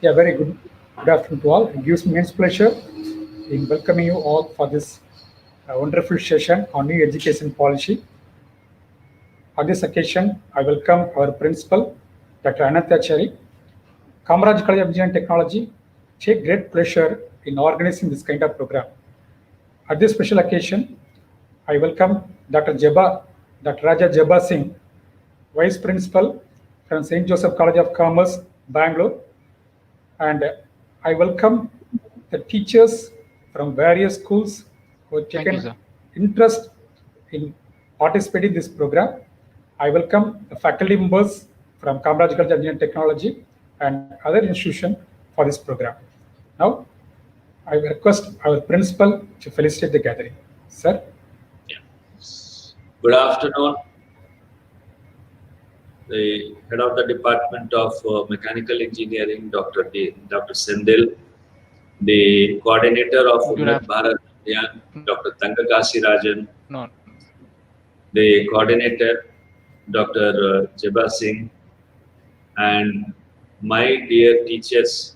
Yeah, very good. Good afternoon to all. It gives me immense pleasure in welcoming you all for this wonderful session on new education policy. On this occasion, I welcome our principal, Dr. Unnat, Kamaraj College of Engineering and Technology. Take great pleasure in organizing this kind of program. At this special occasion, I welcome Dr. Raja Jabba Singh, Vice Principal from St. Joseph College of Commerce, Bangalore, and I welcome the teachers from various schools who have Thank you, taken sir. interest in participating in this program. I welcome the faculty members from Kamaraj College of Engineering and Technology and other institutions for this program. Now, I request our principal to felicitate the gathering. Sir. Good afternoon. The head of the Department of Mechanical Engineering, Dr. Sendil, the coordinator of Unnat Bharat, Dr. Rajan, No. the coordinator, Dr. Jabba Singh, and my dear teachers,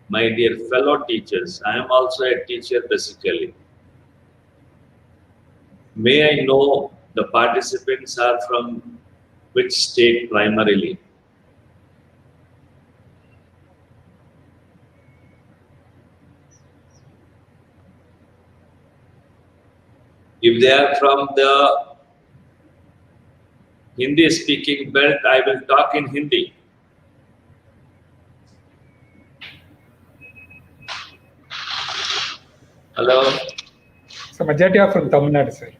my dear fellow teachers. I am also a teacher basically. May I know the participants are from which state primarily? If they are from the Hindi speaking belt, I will talk in Hindi. Hello? So majority are from Tamil Nadu, sir.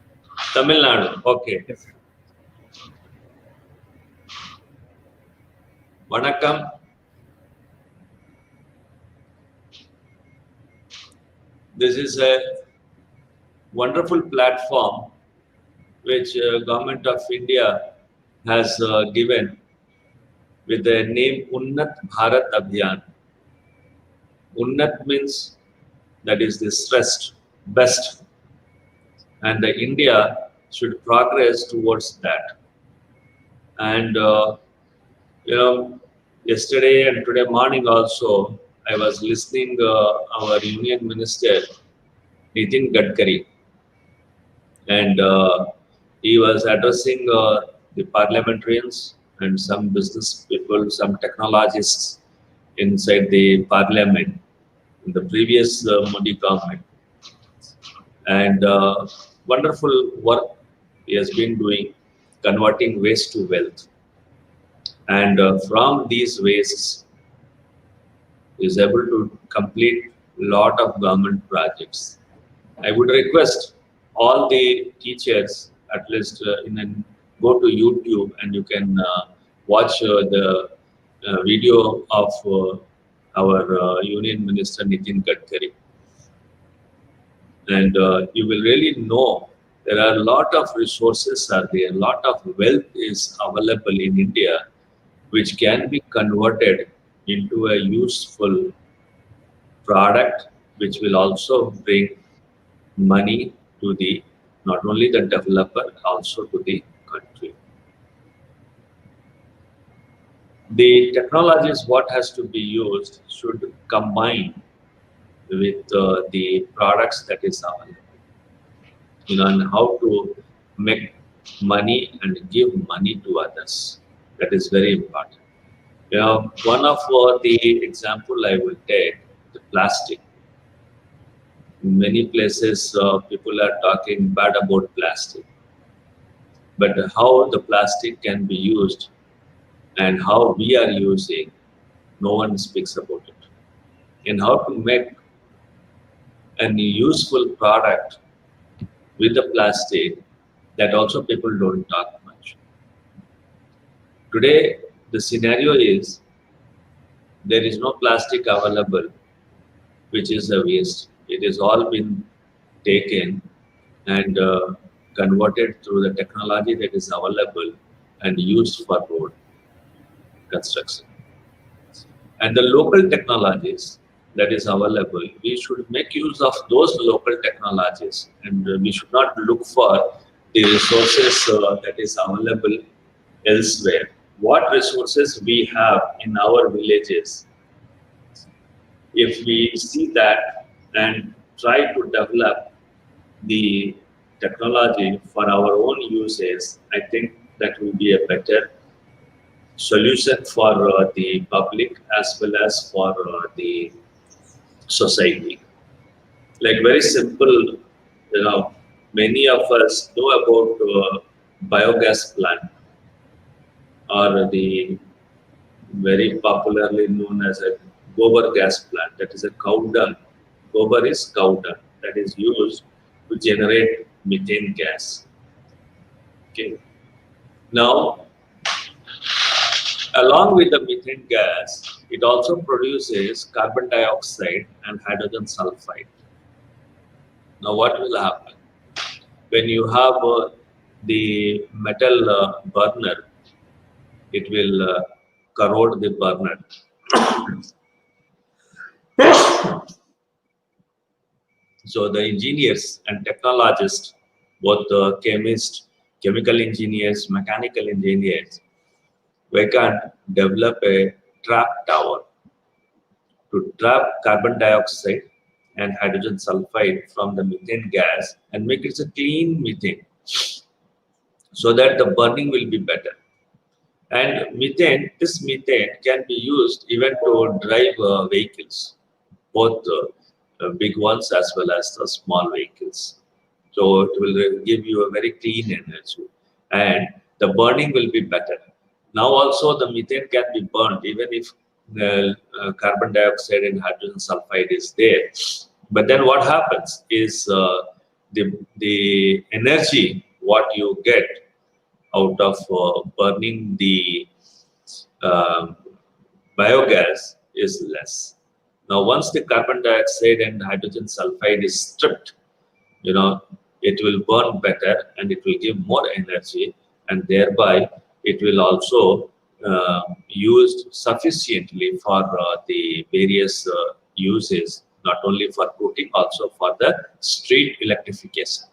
Tamil Nadu, okay. Yes, sir. Vanakkam. This is a wonderful platform which Government of India has given with the name Unnat Bharat Abhiyan. Unnat means that is the stressed, best, and the India should progress towards that. And yesterday and today morning also, I was listening our Union Minister Nitin Gadkari, and he was addressing the parliamentarians and some business people, some technologists inside the parliament in the previous Modi government. And wonderful work he has been doing, converting waste to wealth. And from these wastes, he is able to complete a lot of government projects. I would request all the teachers, at least go to YouTube and you can watch the video of our Union Minister Nitin Gadkari. And you will really know there are a lot of resources are there, a lot of wealth is available in India, which can be converted into a useful product, which will also bring money to the not only the developer, also to the country. The technologies what has to be used should combine with the products that is available. And how to make money and give money to others. That is very important. One of the example I will take, the plastic. In many places, people are talking bad about plastic. But how the plastic can be used and how we are using, no one speaks about it. And how to make a useful product with the plastic, that also people don't talk much. Today, the scenario is there is no plastic available, which is a waste. It has all been taken and converted through the technology that is available and used for road construction. And the local technologies that is available, we should make use of those local technologies, and we should not look for the resources that is available elsewhere. What resources we have in our villages, if we see that and try to develop the technology for our own uses, I think that will be a better solution for the public as well as for the society. Like very simple, many of us know about biogas plant or the very popularly known as a gobar gas plant. That is a cow dung. Gobar is cow dung that is used to generate methane gas. Okay. Now, along with the methane gas, it also produces carbon dioxide and hydrogen sulfide. Now, what will happen when you have the metal burner? It will corrode the burner. So the engineers and technologists, both chemists, chemical engineers, mechanical engineers, we can develop a trap tower to trap carbon dioxide and hydrogen sulfide from the methane gas and make it a clean methane so that the burning will be better. And methane, this methane can be used even to drive vehicles, both big ones as well as the small vehicles. So it will give you a very clean energy and the burning will be better. Now also the methane can be burned even if carbon dioxide and hydrogen sulfide is there. But then what happens is the energy what you get out of burning the um biogas is less. Now, once the carbon dioxide and hydrogen sulfide is stripped, it will burn better and it will give more energy, and thereby it will also used sufficiently for the various uses, not only for cooking, also for the street electrification.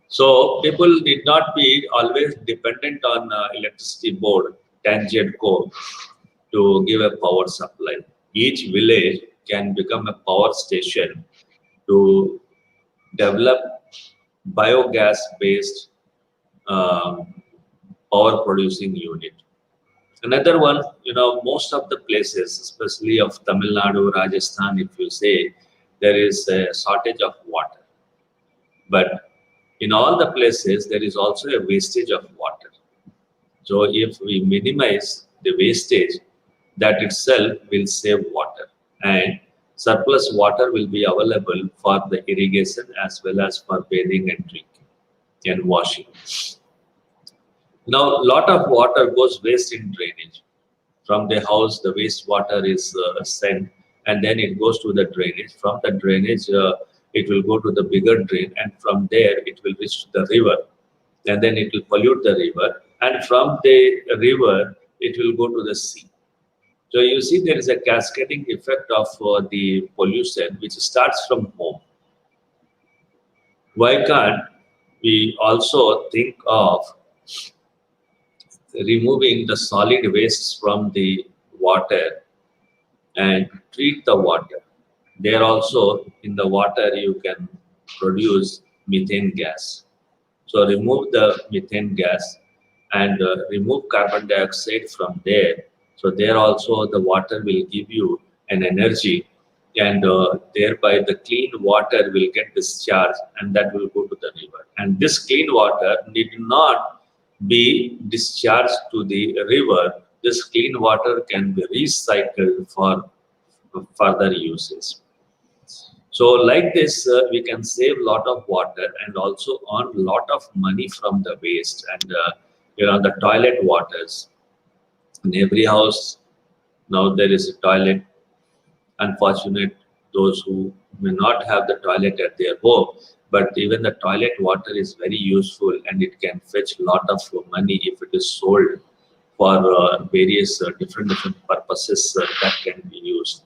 So people need not be always dependent on electricity board, TANGEDCO, to give a power supply. Each village can become a power station to develop biogas-based power producing unit. Another one, most of the places, especially of Tamil Nadu, Rajasthan, if you say, there is a shortage of water. But in all the places, there is also a wastage of water. So if we minimize the wastage, that itself will save water, and surplus water will be available for the irrigation as well as for bathing and drinking and washing. Now, a lot of water goes waste in drainage. From the house, the wastewater is sent, and then it goes to the drainage. From the drainage, it will go to the bigger drain, and from there, it will reach the river, and then it will pollute the river, and from the river, it will go to the sea. So you see there is a cascading effect of the pollution which starts from home. Why can't we also think of removing the solid wastes from the water and treat the water? There also in the water you can produce methane gas. So remove the methane gas and remove carbon dioxide from there. So there also the water will give you an energy, and thereby the clean water will get discharged and that will go to the river. And this clean water need not be discharged to the river. This clean water can be recycled for further uses. So like this, we can save a lot of water and also earn a lot of money from the waste. And the toilet waters. In every house now there is a toilet. Unfortunate those who may not have the toilet at their home, but even the toilet water is very useful and it can fetch a lot of money if it is sold for various different purposes that can be used.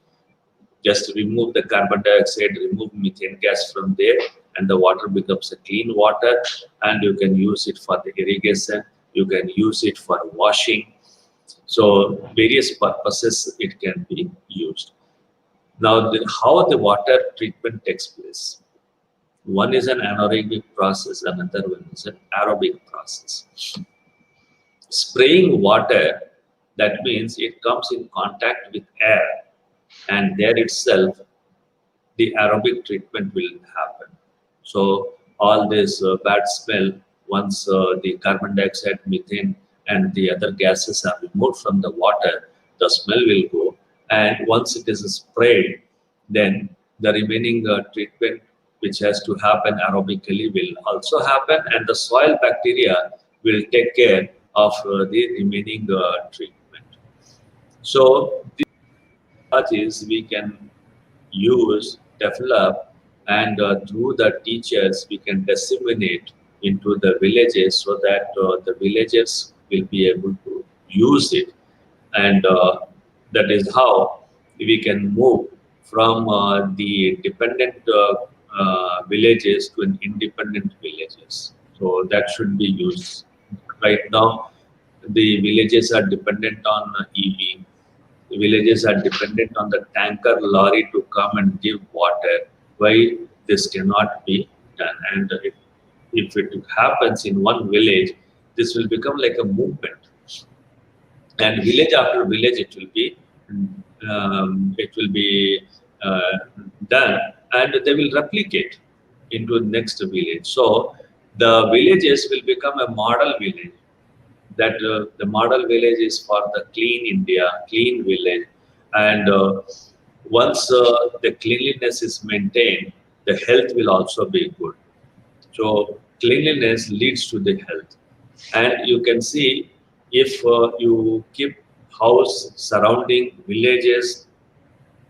Just remove the carbon dioxide, remove methane gas from there, and the water becomes a clean water, and you can use it for the irrigation, you can use it for washing. So various purposes it can be used. Now, how the water treatment takes place. One is an anaerobic process, another one is an aerobic process. Spraying water, that means it comes in contact with air, and there itself the aerobic treatment will happen. So all this bad smell, once the carbon dioxide, methane, and the other gases are removed from the water, the smell will go. And once it is sprayed, then the remaining treatment which has to happen aerobically will also happen, and the soil bacteria will take care of the remaining treatment. So is we can use, develop, and through the teachers we can disseminate into the villages so that the villagers will be able to use it, and that is how we can move from the dependent villages to an independent villages. So that should be used. Right now, the villages are dependent on EV. The villages are dependent on the tanker lorry to come and give water. Why this cannot be done? And if it happens in one village, this will become like a movement. And village after village, it will be done, and they will replicate into the next village. So the villages will become a model village, that the model village is for the clean India, clean village. And once the cleanliness is maintained, the health will also be good. So cleanliness leads to the health. And you can see, if you keep house surrounding villages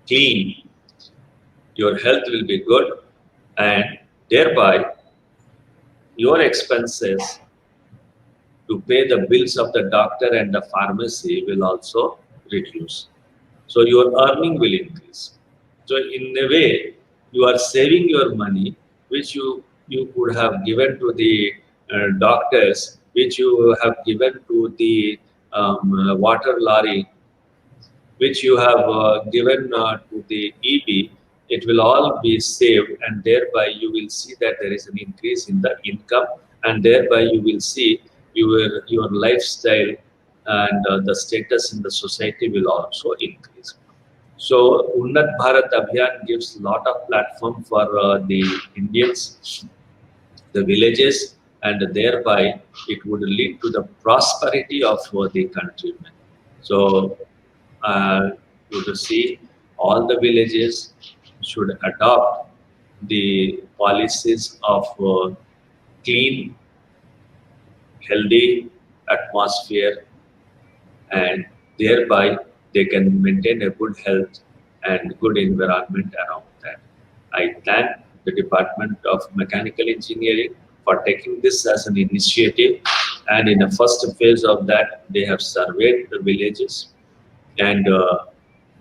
clean, your health will be good, and thereby your expenses to pay the bills of the doctor and the pharmacy will also reduce. So your earning will increase. So in a way, you are saving your money, which you could have given to the doctors, which you have given to the water lorry, which you have given to the EB. It will all be saved, and thereby you will see that there is an increase in the income, and thereby you will see your lifestyle and the status in the society will also increase. So Unnat Bharat Abhiyan gives a lot of platform for the Indians, the villages, and thereby it would lead to the prosperity of the countrymen. So to see all the villages should adopt the policies of clean, healthy atmosphere, and thereby they can maintain a good health and good environment around that. I thank the Department of Mechanical Engineering for taking this as an initiative, and in the first phase of that, they have surveyed the villages, and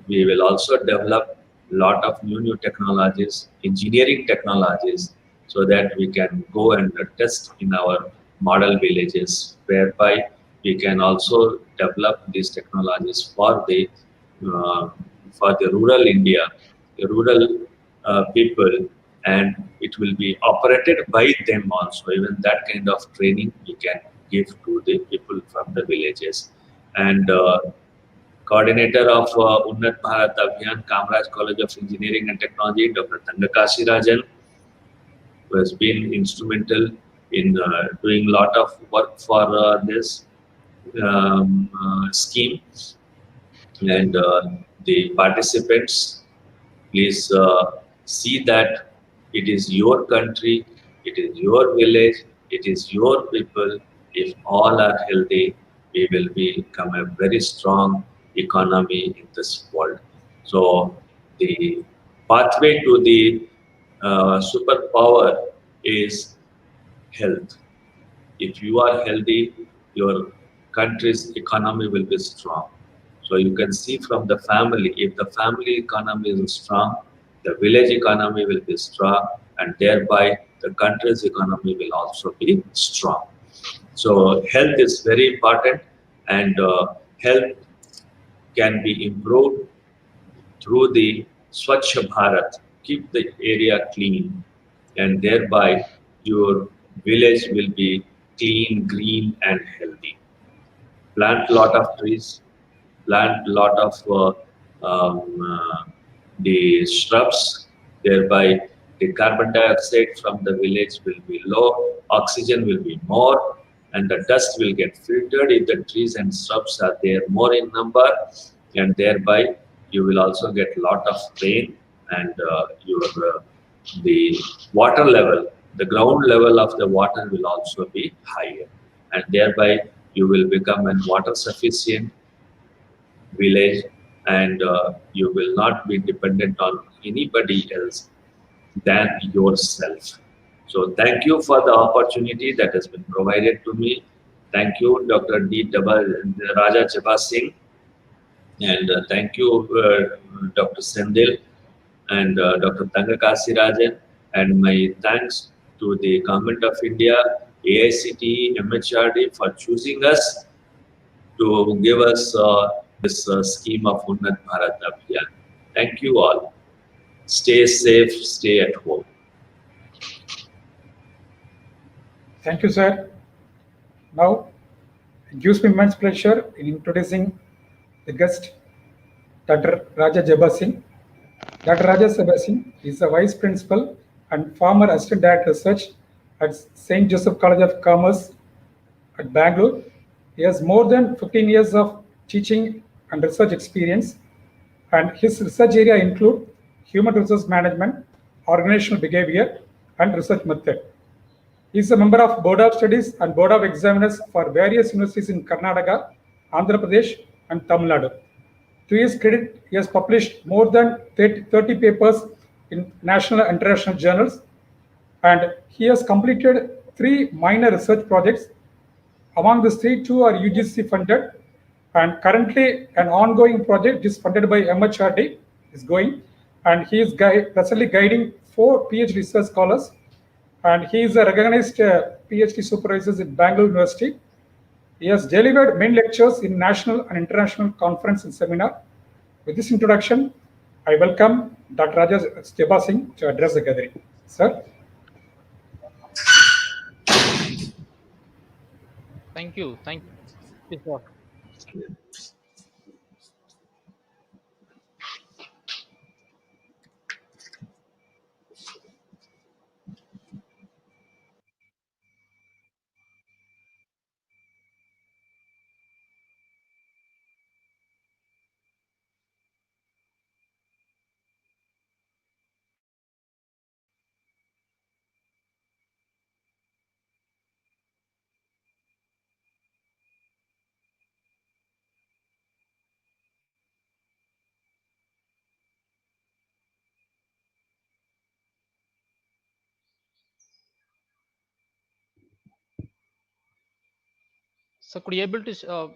we will also develop a lot of new technologies, engineering technologies, so that we can go and test in our model villages, whereby we can also develop these technologies uh, for the rural India, the rural people, and it will be operated by them also. Even that kind of training we can give to the people from the villages. And coordinator of Unnat Bharat Abhiyan, Kamaraj College of Engineering and Technology, Dr. Tangakasi Rajan, who has been instrumental in doing a lot of work for this scheme. And the participants, please see that it is your country, it is your village, it is your people. If all are healthy, we will become a very strong economy in this world. So the pathway to the superpower is health. If you are healthy, your country's economy will be strong. So you can see from the family, if the family economy is strong, the village economy will be strong, and thereby the country's economy will also be strong. So health is very important, and health can be improved through the Swachh Bharat. Keep the area clean, and thereby your village will be clean, green, and healthy. Plant lot of trees, plant lot of the shrubs, thereby the carbon dioxide from the village will be low, oxygen will be more, and the dust will get filtered if the trees and shrubs are there more in number, and thereby you will also get lot of rain, and your the water level, the ground level of the water will also be higher, and thereby you will become a water sufficient village, and you will not be dependent on anybody else than yourself. So thank you for the opportunity that has been provided to me. Thank you, Dr. Raja Jaba Singh, and thank you, Dr. Sendil and Dr. Tangakasi Rajan, and my thanks to the Government of India, AICTE, MHRD for choosing us to give us this scheme of Unnat Bharat Abhiyan. Thank you all. Stay safe, stay at home. Thank you, sir. Now, it gives me immense pleasure in introducing the guest, Dr. Raja Jaba Singh. Dr. Raja Jaba Singh is a Vice Principal and former Assistant Director Research at St. Joseph College of Commerce at Bangalore. He has more than 15 years of teaching and research experience, and his research area include human resource management, organizational behavior, and research method. He is a member of Board of Studies and Board of Examiners for various universities in Karnataka, Andhra Pradesh, and Tamil Nadu. To his credit, he has published more than 30 papers in national and international journals, and he has completed 3 minor research projects. Among these three, two are UGC funded, and currently an ongoing project is funded by MHRD is going, and he is presently guiding 4 PhD research scholars, and he is a recognized PhD supervisor in Bangalore University. He has delivered many lectures in national and international conference and seminar. With this introduction, I welcome Dr. Raja Jaba Singh to address the gathering. Sir. Thank you. Thank you, sir. So could you able to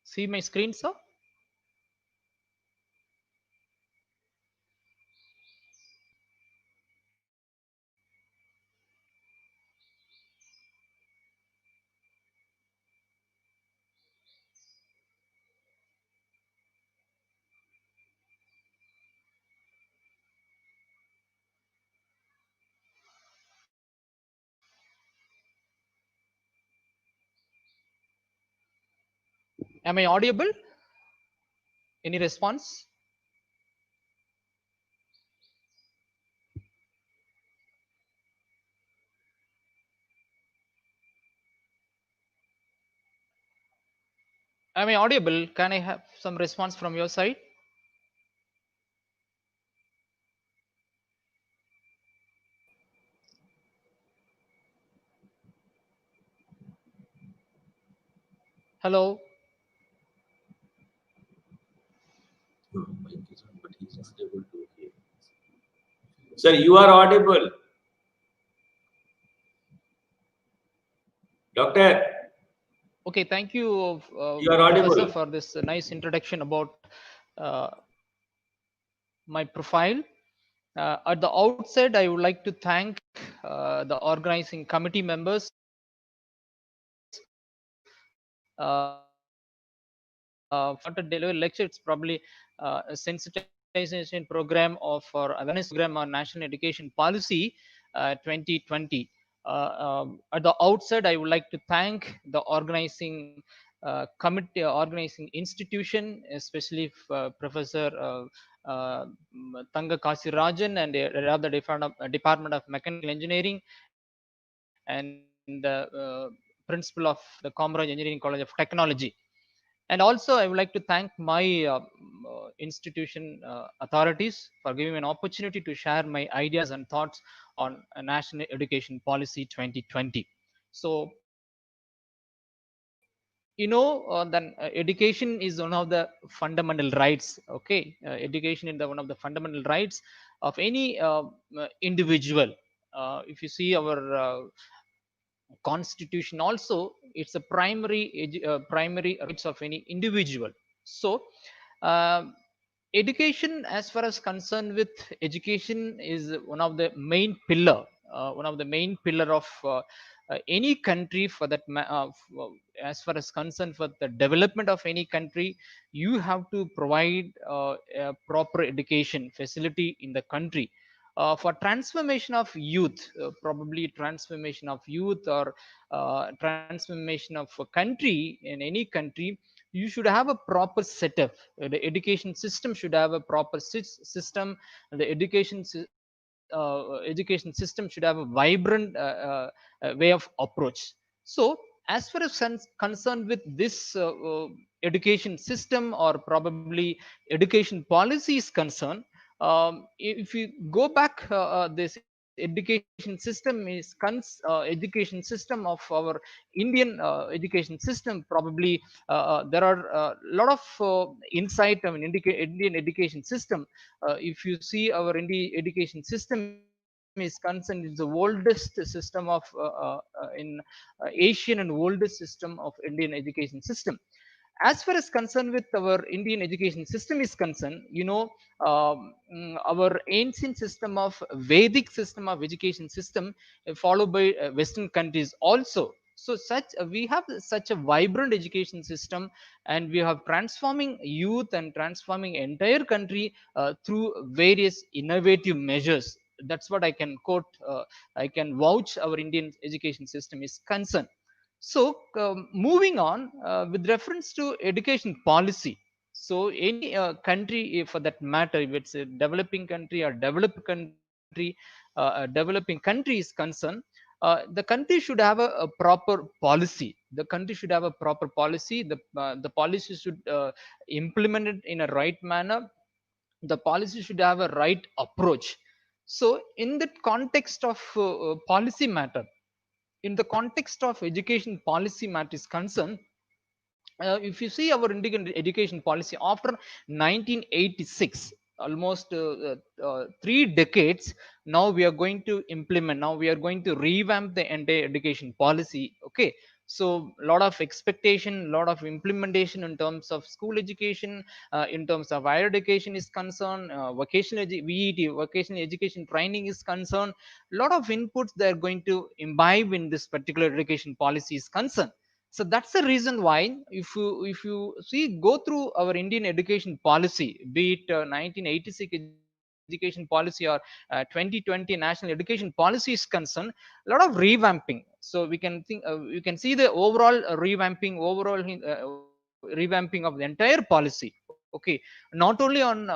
see my screen, sir? Am I audible? Any response? Am I audible? Can I have some response from your side? Hello. But he's not able to hear. Sir, you are audible. Doctor, Okay. Thank you, you are Professor, audible. for this nice introduction about uh, my profile. At the outset, I would like to thank the organizing committee members, for giving me this opportunity for to deliver lecture, it's probably a sensitization program or for awareness program on national education policy 2020. At the outset, I would like to thank the organizing committee, organizing institution, especially Professor Tanga Kasirajan and the Department of Mechanical Engineering and Principal of the Kamaraj Engineering College of Technology. And also, I would like to thank my institution authorities for giving me an opportunity to share my ideas and thoughts on National Education Policy 2020. So, then education is one of the fundamental rights. Okay, education is one of the fundamental rights of any individual. If you see our constitution also, it's a primary rights of any individual. So uh, education, as far as concerned with education, is one of the main pillar of any country, for that as far as concerned for the development of any country. You have to provide a proper education facility in the country. For transformation of youth, probably transformation of youth or transformation of a country, in any country, you should have a proper setup. The education system should have a proper system. The education system should have a vibrant way of approach. So as far as concerned with this education system or probably education policy is concerned, if you go back, this education system is education system of our Indian education system. Probably there are a lot of insight. I mean, Indian education system. If you see our Indian education system is concerned, it's the oldest system of in Asian and oldest system of Indian education system. As far as concerned with our Indian education system is concerned, our ancient system of Vedic system of education system, followed by Western countries also. So such we have such a vibrant education system, and we have transforming youth and transforming entire country through various innovative measures. That's what I can quote. I can vouch our Indian education system is concerned. So, moving on, with reference to education policy, so any country, for that matter, if it's a developing country or developed country, a developing country is concerned, the country should have a proper policy. The country should have a proper policy. The policy should implement it in a right manner. The policy should have a right approach. So, in that context of policy matter, in the context of education policy matter is concerned, if you see our Indian education policy after 1986, almost 3 decades, now we are going to implement. Now we are going to revamp the entire education policy. Okay, so a lot of expectation, lot of implementation in terms of school education, in terms of higher education is concerned, VET, vocational education training is concerned. Lot of inputs they are going to imbibe in this particular education policy is concerned. So that's the reason why, if you see, go through our Indian education policy, be it 1986 education policy or 2020 national education policy is concerned, a lot of revamping. So we can think, you can see the overall revamping of the entire policy. Okay, not only on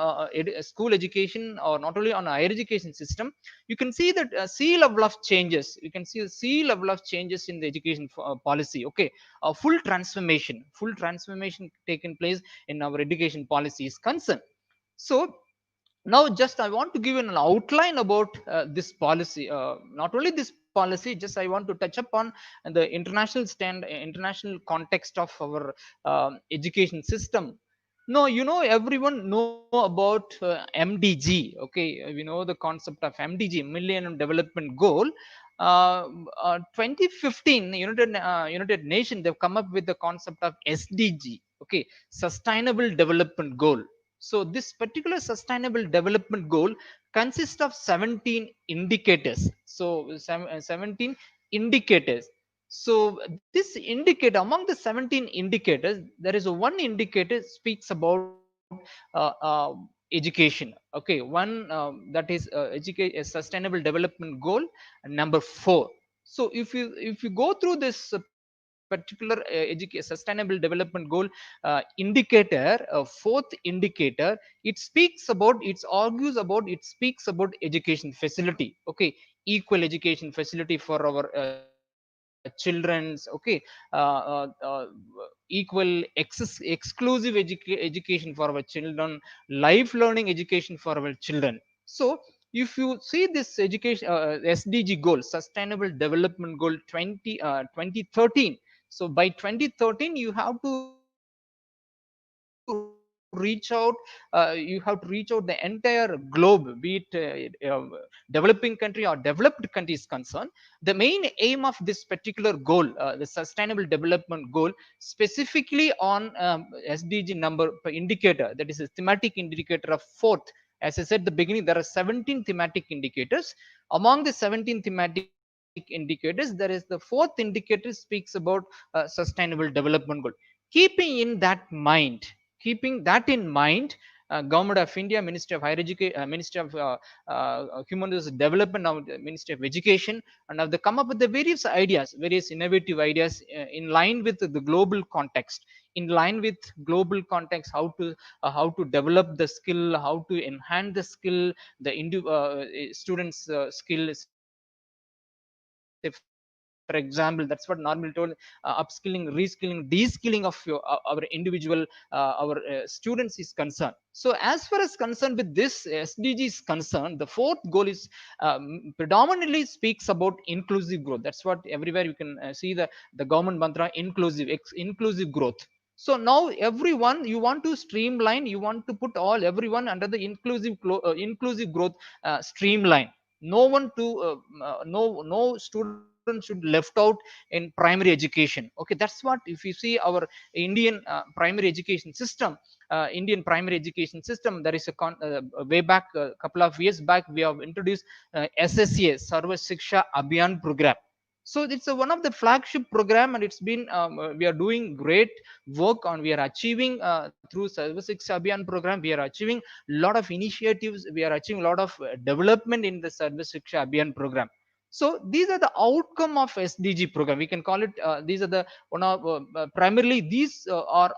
school education or not only on higher education system. You can see that sea level of changes. You can see a sea level of changes in the education policy. Okay, full transformation taken place in our education policy is concerned. So now just I want to give an outline about this policy. Not only this policy, just I want to touch upon the international context of our education system. No, everyone know about MDG. Okay, we know the concept of MDG, Millennium Development Goal. 2015 United Nation, they've come up with the concept of SDG. Okay, Sustainable Development Goal. So this particular sustainable development goal consists of 17 indicators. So 17 indicators. So this indicator, among the 17 indicators, there is a one indicator speaks about education. Okay, one that is sustainable development goal number 4. So if you go through this particular sustainable development goal indicator, fourth indicator, it speaks about, it argues about, it speaks about education facility. Okay, equal education facility for our children's. Okay, uh, uh, uh, equal exclusive education for our children, life learning education for our children. So if you see this education SDG goal, sustainable development goal 2013. So by 2013 you have to reach out, you have to reach out the entire globe, be it developing country or developed country is concerned. The main aim of this particular goal, the sustainable development goal, specifically on SDG number indicator, that is a thematic indicator of fourth. As I said at the beginning, there are 17 thematic indicators. Among the 17 thematic indicators, there is the fourth indicator speaks about sustainable development goal. Keeping in that mind, keeping that in mind, Government of India, Ministry of Higher Education, Ministry of Human Resource Development, now the Ministry of Education, and have they come up with the various ideas, various innovative ideas in line with the global context, in line with global context, how to develop the skill, how to enhance the skill, the students skill. Say for example, that's what normally told, upskilling, reskilling, de-skilling of our individual, our students is concerned. So as far as concerned with this SDG is concerned, the fourth goal is predominantly speaks about inclusive growth. That's what everywhere you can see the government mantra, inclusive growth. So now everyone, you want to streamline, you want to put all everyone under the inclusive growth streamline. No one to no student should left out in primary education. Okay, that's what, if you see our Indian primary education system, Indian primary education system, there is way back a couple of years back we have introduced SSA, Sarva Shiksha Abhiyan program. So it's one of the flagship program, and it's been we are doing great work on, we are achieving through Sarva Shiksha Abhiyan program, we are achieving a lot of initiatives, we are achieving a lot of development in the Sarva Shiksha Abhiyan program. So these are the outcome of SDG program, we can call it, these are the one of primarily these are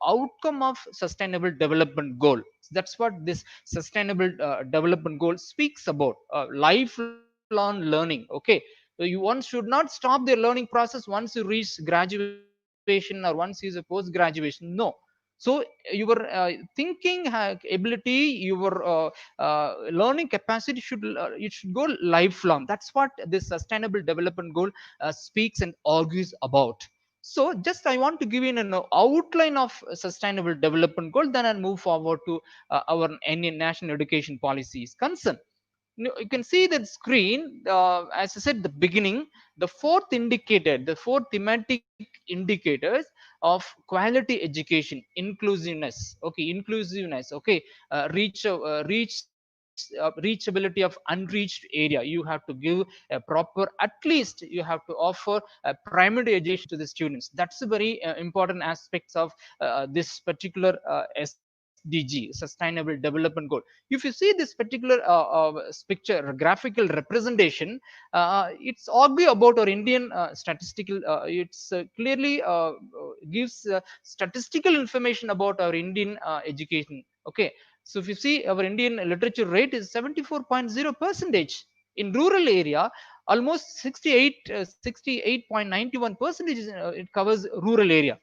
outcome of sustainable development goal. That's what this sustainable development goal speaks about, lifelong learning. Okay, so you one should not stop their learning process once you reach graduation or once you use a post graduation. No. So your thinking ability, your learning capacity should it should go lifelong. That's what this sustainable development goal speaks and argues about. So just I want to give you an outline of sustainable development goal, then I'll move forward to our Indian national education policy is concerned. You can see that screen, as I said at the beginning, the fourth indicator, the four thematic indicators of quality education, inclusiveness. Okay, inclusiveness. Okay, reachability of unreached area. You have to give a proper, at least you have to offer primary education to the students. That's a very important aspects of this particular SDG, sustainable development goal. If you see this particular picture, graphical representation, it's argue about our Indian statistical, it's clearly gives statistical information about our Indian education. Okay, so if you see our Indian literature rate is 74.0 percentage. In rural area, almost 68.91 percentage it covers rural area.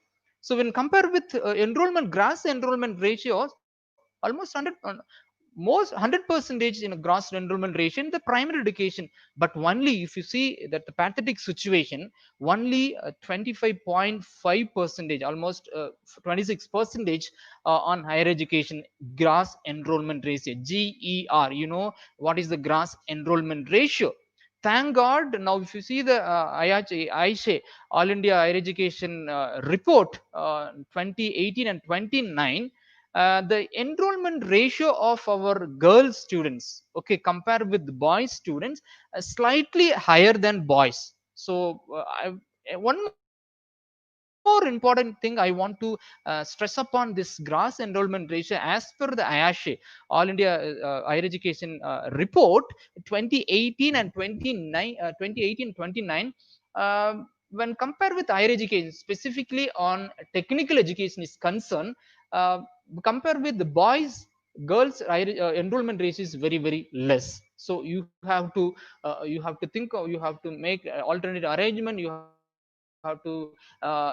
So when compared with enrollment, gross enrollment ratio, almost 100, most 100 percentage in a gross enrollment ratio in the primary education. But only if you see that the pathetic situation, only 25.5 percentage, almost 26 percentage on higher education gross enrollment ratio, GER. You know what is the gross enrollment ratio? Thank God. Now, if you see the IHA, All India Higher Education report 2018 and 29, the enrollment ratio of our girl students, okay, compared with boys students, slightly higher than boys. So One more important thing I want to stress upon this gross enrollment ratio as per the IASHE, All India Higher Education report 2018 and 29, when compared with higher education, specifically on technical education is concerned, uh, compared with the boys girls enrollment ratio is very less. So you have to make alternate arrangement, you have to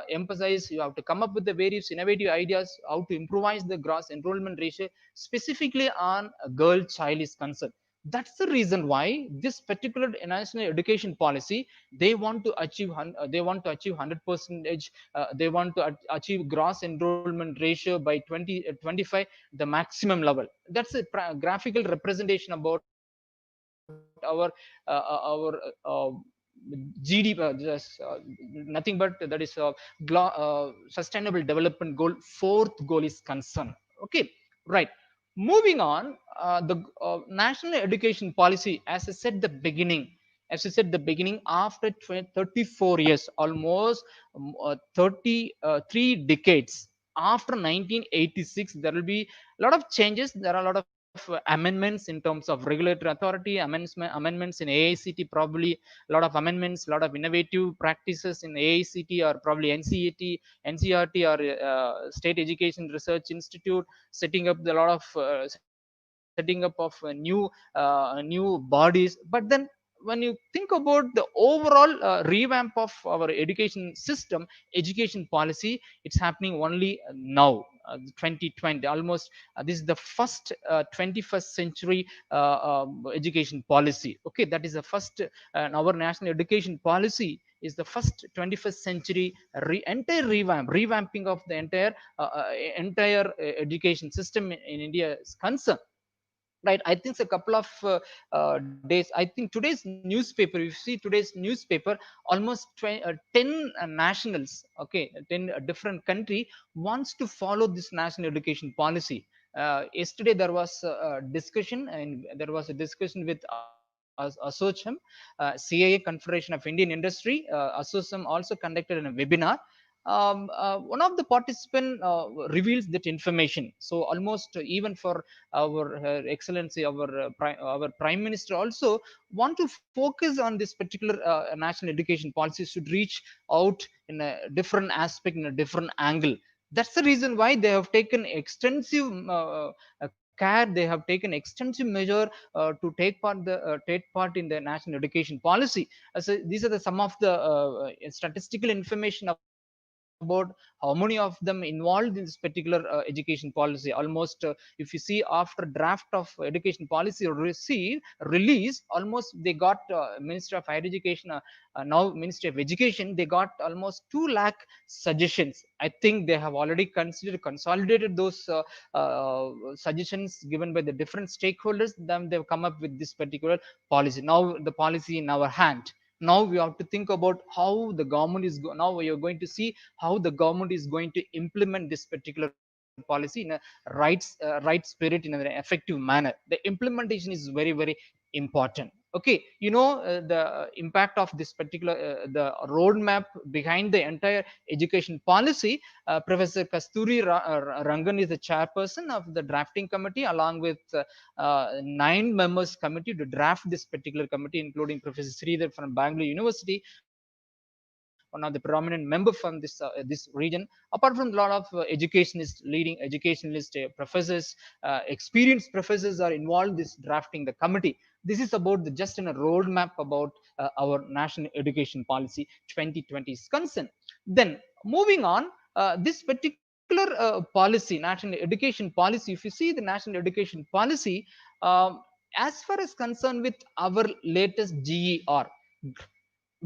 emphasize, you have to come up with the various innovative ideas how to improvise the gross enrollment ratio specifically on a girl child is concerned. That's the reason why this particular national education policy, they want to achieve 100 percentage, they want to achieve gross enrollment ratio by 2025, the maximum level. That's a graphical representation about our GDP, nothing but that is sustainable development goal. Fourth goal is concerned. Okay, right. Moving on, the national education policy, as I said the beginning, after 34 years, almost 33 decades after 1986, there will be a lot of changes. There are a lot of amendments in terms of regulatory authority, amendments in AICT, probably a lot of amendments, a lot of innovative practices in AICT or probably NCERT or State Education Research Institute, setting up a lot of setting up of new bodies. But then when you think about the overall revamp of our education policy, it's happening only now, 2020 almost. This is the first 21st century education policy. Okay, that is the first, our national education policy is the first 21st century entire revamping of the entire education system in India is concerned. Right, I think a couple of days, I think today's newspaper, if you see today's newspaper, almost 10 nationals, okay, 10 different country wants to follow this national education policy. Yesterday there was a discussion, and there was a discussion with ASSOCHAM, CIA, Confederation of Indian Industry. ASSOCHAM also conducted a webinar. One of the participant reveals that information. So almost even for our excellency, our prime minister also want to focus on this particular national education policy should reach out in a different aspect, in a different angle. That's the reason why they have taken extensive care, they have taken extensive measure to take part in the national education policy. So these are the some of the statistical information about how many of them involved in this particular education policy. Almost if you see after draft of education policy release, almost they got Ministry of Higher Education, now Ministry of Education, they got almost 2 lakh suggestions. I think they have already consolidated those suggestions given by the different stakeholders. Then they've come up with this particular policy. Now the policy in our hand. Now we have to think about how the government is now we are going to see how the government is going to implement this particular policy in a right spirit, in an effective manner. The implementation is very important. Okay, the impact of this particular the roadmap behind the entire education policy. Professor Kasturi Rangan is the chairperson of the drafting committee, along with 9 members committee to draft this particular committee, including Professor Sridhar from Bangalore University, one of the prominent member from this region. Apart from a lot of educationists, leading educationalist professors, experienced professors are involved in this drafting the committee. This is about the just in a roadmap about our national education policy 2020 is concerned. Then moving on, this particular policy, national education policy, if you see the national education policy, um, as far as concerned with our latest GER,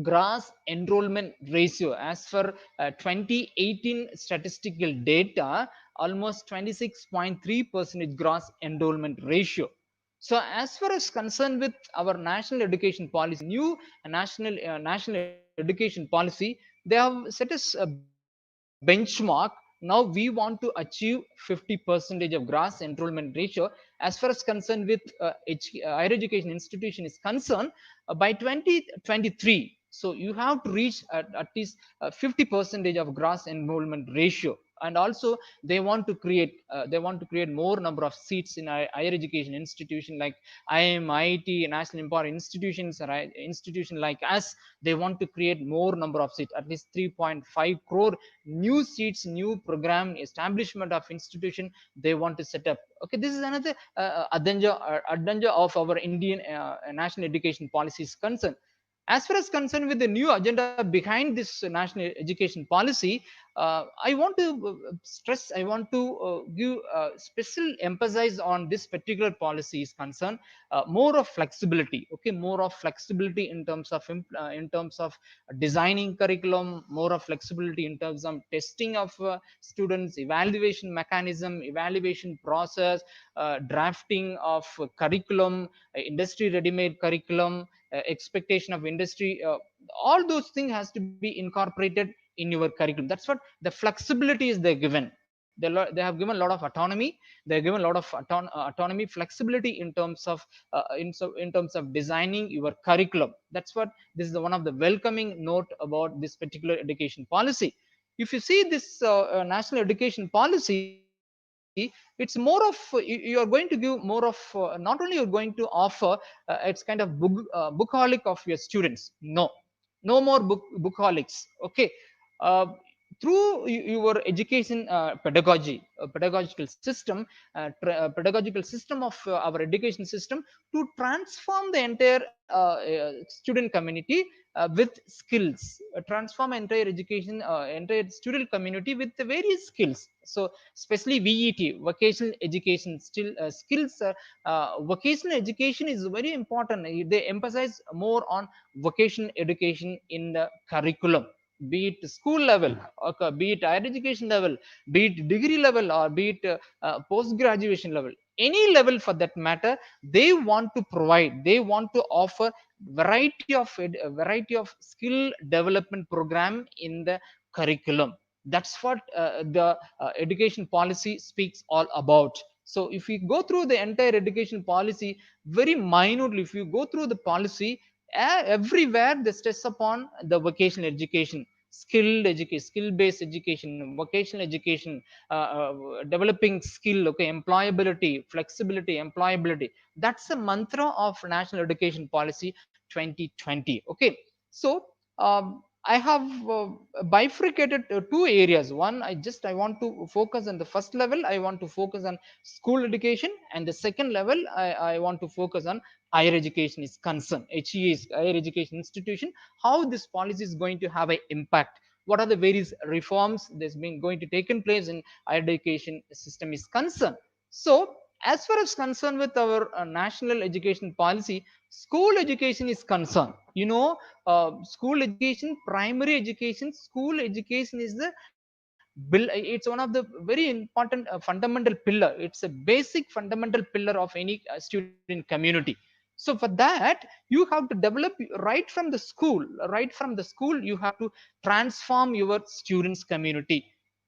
gross enrollment ratio, as for 2018 statistical data, almost 26.3% gross enrollment ratio. So as far as concerned with our national education policy, new national education policy, they have set us a benchmark. Now we want to achieve 50% of gross enrollment ratio. As far as concerned with higher education institution is concerned, by 2023, So you have to reach at least 50% of gross enrollment ratio. And also they want to create more number of seats in higher education institution like IIM, IIT, national important institutions, right? Institution like us, they want to create more number of seats, at least 3.5 crore new seats, new program establishment of institution they want to set up. Okay, this is another agenda of our Indian national education policy is concerned. As far as concerned with the new agenda behind this national education policy, I want to stress, I want to give special emphasis on this particular policy is concerned. More of flexibility, okay, more of flexibility in terms of designing curriculum, more of flexibility in terms of testing of students, evaluation mechanism, evaluation process, drafting of curriculum, industry ready made curriculum, expectation of industry, all those things has to be incorporated in your curriculum. That's what the flexibility is they given. They have given a lot of autonomy. They have given a lot of autonomy, flexibility in terms of in terms of designing your curriculum. That's what this is one of the welcoming note about this particular education policy. If you see this national education policy, it's more of you are going to give more of not only you're going to offer it's kind of bookaholic of your students. No, no more bookaholics. Okay, uh, through your education pedagogical system, pedagogical system of our education system, to transform the entire student community with skills, transform entire education entire student community with the various skills. So especially VET, vocational education still skills, vocational education is very important. They emphasize more on vocational education in the curriculum, be it school level, okay, be it higher education level, be it degree level, or be it post graduation level, any level for that matter. They want to provide, they want to offer variety of skill development program in the curriculum. That's what the education policy speaks all about. So if you go through the entire education policy very minutely, if you go through the policy, everywhere they stress upon the vocational education, skilled education, skill based education, vocational education, developing skill, okay, employability, flexibility, employability. That's the mantra of national education policy 2020. Okay, so I have bifurcated two areas. One, I want to focus on the first level. I want to focus on school education, and the second level, I want to focus on higher education is concerned. HE is higher education institution. How this policy is going to have an impact? What are the various reforms that's been going to taken place in higher education system is concerned? So, as far as concerned with our national education policy, school education is concerned. You know, school education, primary education, school education is the it's one of the very important fundamental pillar. It's a basic fundamental pillar of any student community. So for that, you have to develop right from the school. Right from the school, you have to transform your students community.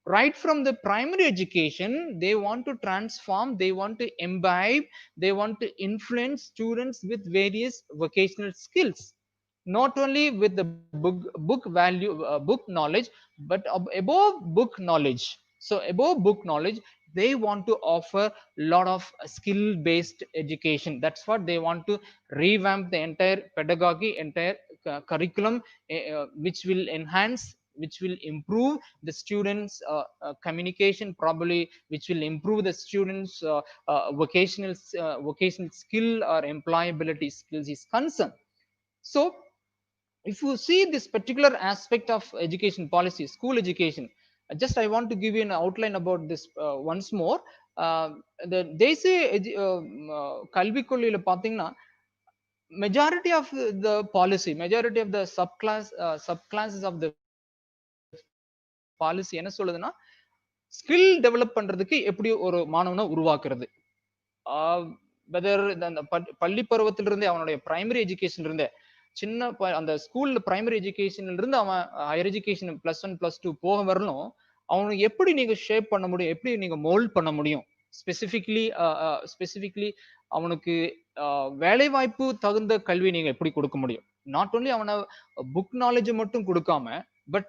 Right from the primary education, they want to transform, they want to imbibe, they want to influence students with various vocational skills, not only with the book value, book knowledge, but above book knowledge. So above book knowledge, they want to offer a lot of skill based education. That's what they want to revamp the entire pedagogy, entire curriculum, which will enhance, which will improve the students communication, probably which will improve the students vocational skill or employability skills is concerned. So if you see this particular aspect of education policy, school education, just I want to give you an outline about this once more. uh, the தேசிய கல்விக் கொள்கையில பாத்தீங்கன்னா, majority of the policy, majority of the subclasses of the policy என்ன சொல்லுதுன்னா, skill develop பண்றதுக்கு எப்படி ஒரு மாணவனை உருவாக்குறது. வெதர் அந்த பள்ளி பருவத்திலிருந்தே, அவனுடைய பிரைமரி எஜுகேஷன் இருந்தே, சின்ன அந்த ஸ்கூல்ல பிரைமரி எஜுகேஷன்ல இருந்து அவன் ஹையர் எஜுகேஷன் +1 +2 போக வரலும், அவனுக்கு எப்படி நீங்க ஷேப் பண்ண முடியும், எப்படி நீங்க மோல்ட் பண்ண முடியும், ஸ்பெசிபிக்லி அவனுக்கு வேலை வாய்ப்பு தகுந்த கல்வி நீங்க எப்படி கொடுக்க முடியும். not only அவன book knowledge மட்டும் கொடுக்காம, but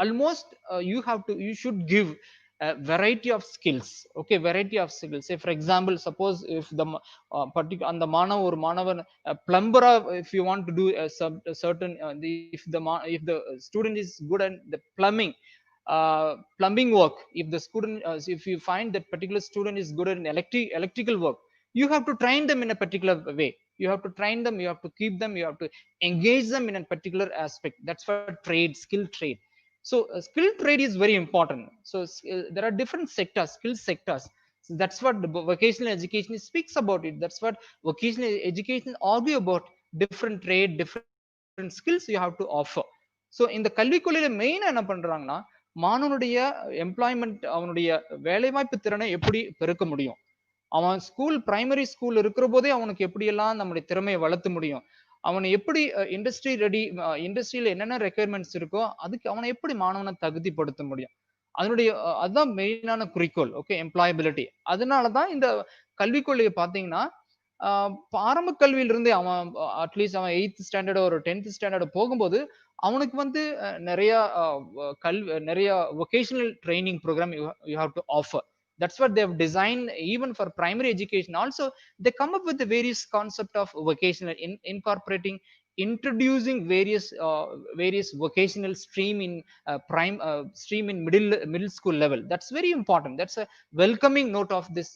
almost you should give a variety of skills. Okay, variety of skills. Say for example, suppose if the particular அந்த மாணவன் ஒரு மாணவன் plumber, if you want to do a certain if the student is good at the plumbing work, if the student if you find that particular student is good at electrical work, you have to train them in a particular way. You have to train them, you have to keep them, you have to engage them in a particular aspect. That's for trade, skill trade. So skill trade is very important. So there are different sectors, skill sectors. So that's what the vocational education speaks about it. That's what vocational education argue about, different trade, different skills you have to offer. So இந்த கல்விக் கொள்கையில main என்ன பண்றாங்கன்னா, மாணவனுடைய employment, அவனுடைய வேலைவாய்ப்பு திறனை எப்படி பெருக்க முடியும், அவன் பிரைமரி ஸ்கூல் இருக்கிற போதே அவனுக்கு எப்படியெல்லாம் நம்முடைய திறமையை வளர்த்த முடியும், அவனை எப்படி இண்டஸ்ட்ரி ரெடி, இண்டஸ்ட்ரியில என்னென்ன ரெக்குயர்மெண்ட்ஸ் இருக்கோ அதுக்கு அவனை எப்படி மாணவனை தகுதிப்படுத்த முடியும், அதனுடைய அதுதான் மெயினான குறிக்கோள். Okay, employability. அதனாலதான் இந்த கல்விக் கொள்கையை பாத்தீங்கன்னா, ஆரம்ப கல்வியிலிருந்தே அவன் அட்லீஸ்ட் அவன் 8th ஸ்டாண்டர்ட் ஒரு 10th ஸ்டாண்டர்ட் போகும்போது அவனுக்கு வந்து நிறைய நிறைய vocational training program you have to offer. That's what they have designed even for primary education also. They come up with the various concept of vocational incorporating, introducing various vocational stream in stream in middle school level. That's very important. That's a welcoming note of this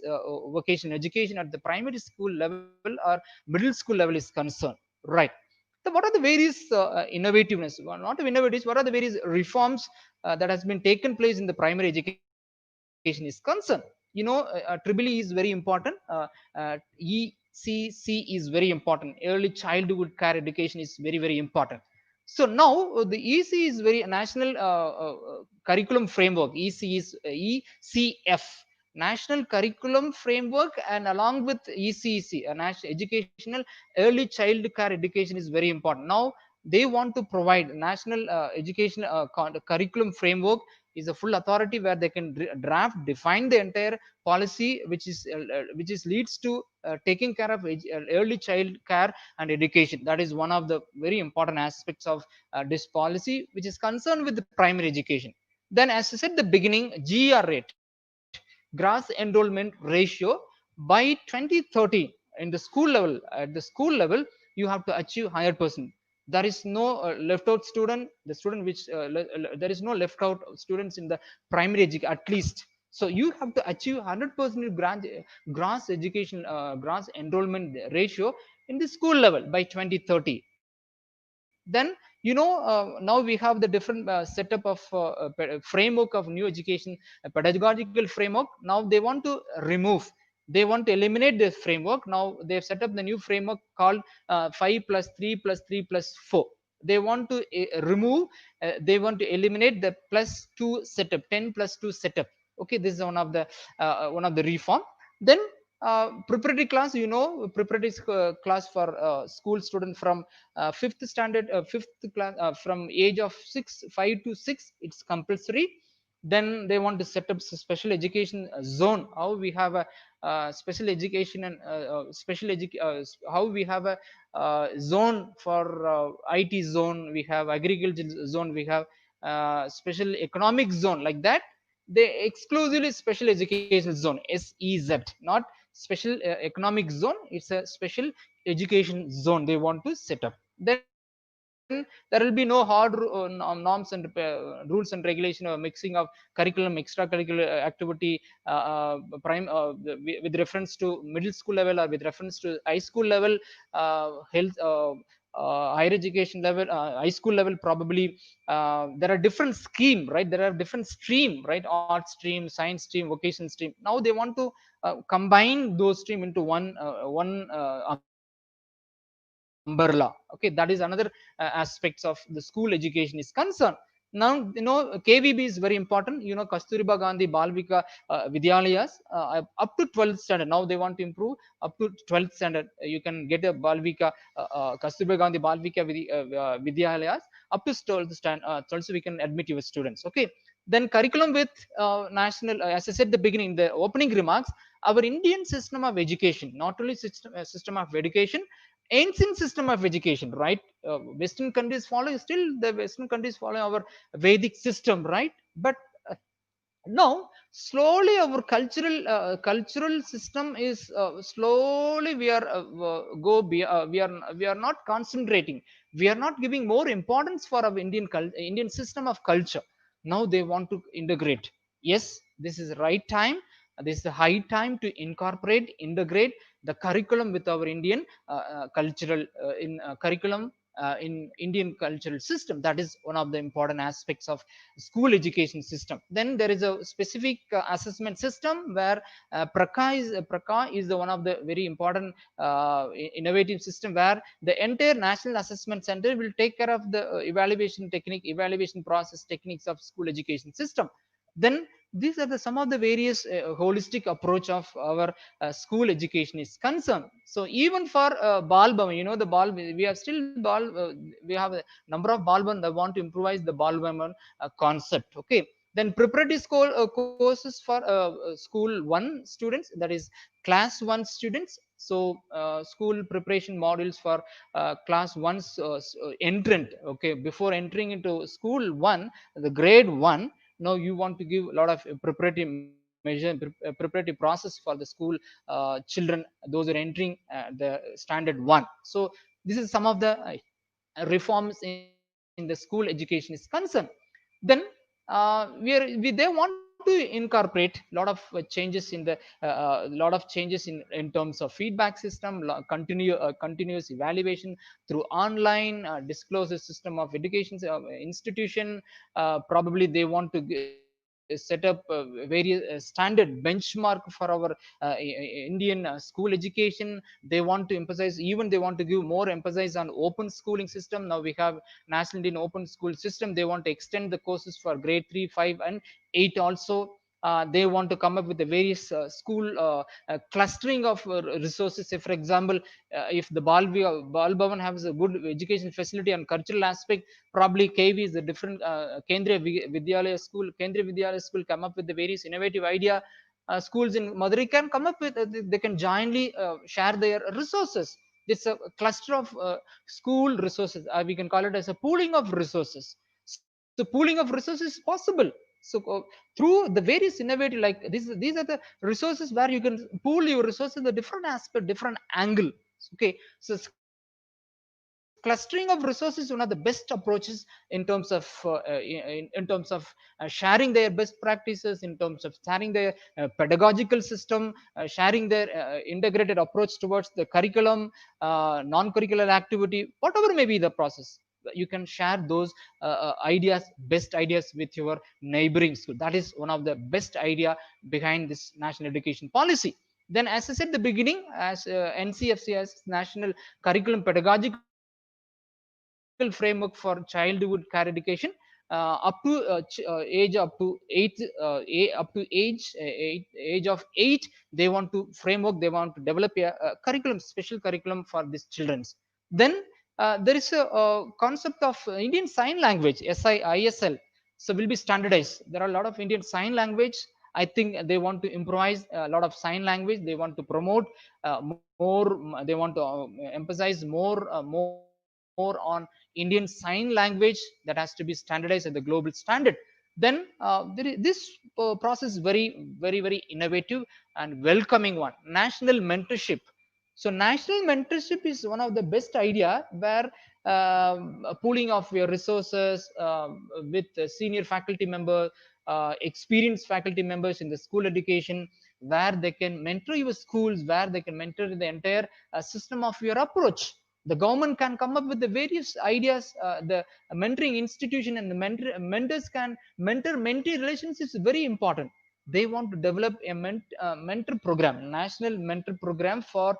vocational education at the primary school level or middle school level is concerned, right? So what are the various innovativeness, not innovatives, what are the various reforms that has been taken place in the primary education is concerned? Triple E is very important. ECC is very important. Early childhood care education is very, very important. So now the EC is very national curriculum framework. EC is ECF, national curriculum framework, and along with ECC, a national educational early child care education is very important. Now they want to provide national education curriculum framework is a full authority where they can draft, define the entire policy, which is leads to taking care of early child care and education. That is one of the very important aspects of this policy, which is concerned with the primary education. Then, as I said the beginning, GR rate, gross enrollment ratio, by 2030 in the school level, at the school level you have to achieve 100%. There is no left out student, the student which there is no left out students in the primary education at least. So you have to achieve 100% gross education gross enrollment ratio in the school level by 2030. Then now we have the different setup of framework of new education pedagogical framework. Now they want to remove, they want to eliminate this framework. Now they've set up the new framework called 5 plus 3 plus 3 plus 4. They want to remove, they want to eliminate the plus 2 setup, 10 plus 2 setup. Okay, this is one of the reform. Then preparatory class, preparatory class for school student from fifth standard, fifth class, from age of 5 to 6, it's compulsory. Then they want to set up special education zone. How we have a special education and how we have a zone for IT zone, we have agriculture zone, we have special economic zone, like that. They exclusively special education zone, SEZ, not special economic zone. It's a special education zone they want to set up. Then there will be no hard norms and rules and regulation or mixing of curriculum, extracurricular activity with reference to middle school level or with reference to high school level, health higher education level, high school level probably. There are different scheme, right? There are different stream, right? Art stream, science stream, vocational stream. Now they want to combine those stream into one umbrella. Okay, that is another aspects of the school education is concerned. Now KVB is very important. Kasturiba Gandhi Balvika Vidyaliyas, up to 12th standard. Now they want to improve up to 12th standard. You can get a Balvika Kasturiba Gandhi Balvika Vidyaliyas up to 12th standard. 12th, so we can admit your students. Okay, then curriculum with national, as I said the beginning, the opening remarks, our Indian system of education, not only system of education, ancient system of education, right? Western countries follow, still the Western countries follow our Vedic system, right? But uh, now slowly our cultural system is slowly we are we are not concentrating, we are not giving more importance for our Indian system of culture. Now they want to integrate. Yes, this is the right time, this is the high time to incorporate, integrate the curriculum with our Indian cultural in curriculum in Indian cultural system. That is one of the important aspects of school education system. Then there is a specific assessment system where Praka is the one of the very important innovative system, where the entire National Assessment Center will take care of the evaluation technique, evaluation process techniques of school education system. Then these are the some of the various holistic approach of our school education is concerned. So even for bal bhavan, you know, the bal, we have still bal we have a number of bal bhavan that want to improvise the bal bhavan concept. Okay, then preparatory school courses for school 1 students, that is class 1 students. So school preparation modules for class 1's entrant. Okay, before entering into school 1, the grade 1, now you want to give a lot of preparatory measure, preparatory process for the school children, those are entering the standard 1. So this is some of the reforms in the school education is concerned. Then they want to incorporate a lot of changes in the lot of changes in terms of feedback system, continuous evaluation through online disclosure system of education institution. Probably they want to set up various standard benchmark for our Indian school education. They want to emphasize, even they want to give more emphasis on open schooling system. Now we have National Indian Open School System. They want to extend the courses for grade 3, 5, and 8 also. They want to come up with the various school clustering of resources. Say, for example, if the Bal Bhavan has a good education facility and cultural aspect, probably KV is a different Kendriya Vidyalaya school come up with the various innovative idea. Schools in Madurai can come up with, they can jointly share their resources. It's a cluster of school resources. We can call it as a pooling of resources. So pooling of resources is possible. So through the various innovative, like these are the resources where you can pool your resources, the different aspect, different angle. Okay, so clustering of resources is one of the best approaches in terms of sharing their best practices, in terms of sharing their pedagogical system, sharing their integrated approach towards the curriculum, non-curricular activity, whatever may be the process. You can share those ideas, best ideas with your neighboring school. That is one of the best idea behind this national education policy. Then, as I said at the beginning, as NCFC as National Curriculum Pedagogical Framework for Childhood Care Education, up to age up to age of 8, they want to framework, they want to develop a curriculum, special curriculum for these children. Then there is a concept of Indian Sign Language, SIISL. So will be standardized. There are a lot of Indian Sign Language. I think they want to improvise a lot of sign language. They want to promote more. They want to emphasize more on Indian Sign Language, that has to be standardized at the global standard. Then this process is very innovative and welcoming one. National mentorship. So national mentorship is one of the best idea, where pooling of your resources with senior faculty member, experienced faculty members in the school education, where they can mentor your schools, where they can mentor the entire system of your approach. The government can come up with the various ideas. The mentoring institution and the mentors can mentor mentee relationships is very important. They want to develop a mentor program, national mentor program for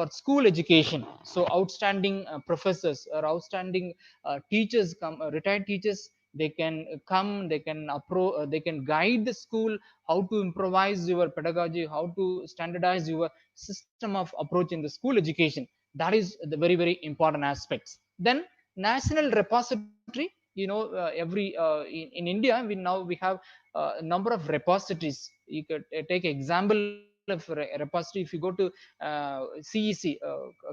school education. So outstanding professors or outstanding teachers come, retired teachers, they can come, they can they can guide the school how to improvise your pedagogy, how to standardize your system of approach in the school education. That is the very important aspects. Then national repository, you know, every in India, we now we have a number of repositories. You could take example, repository, if you go to CEC,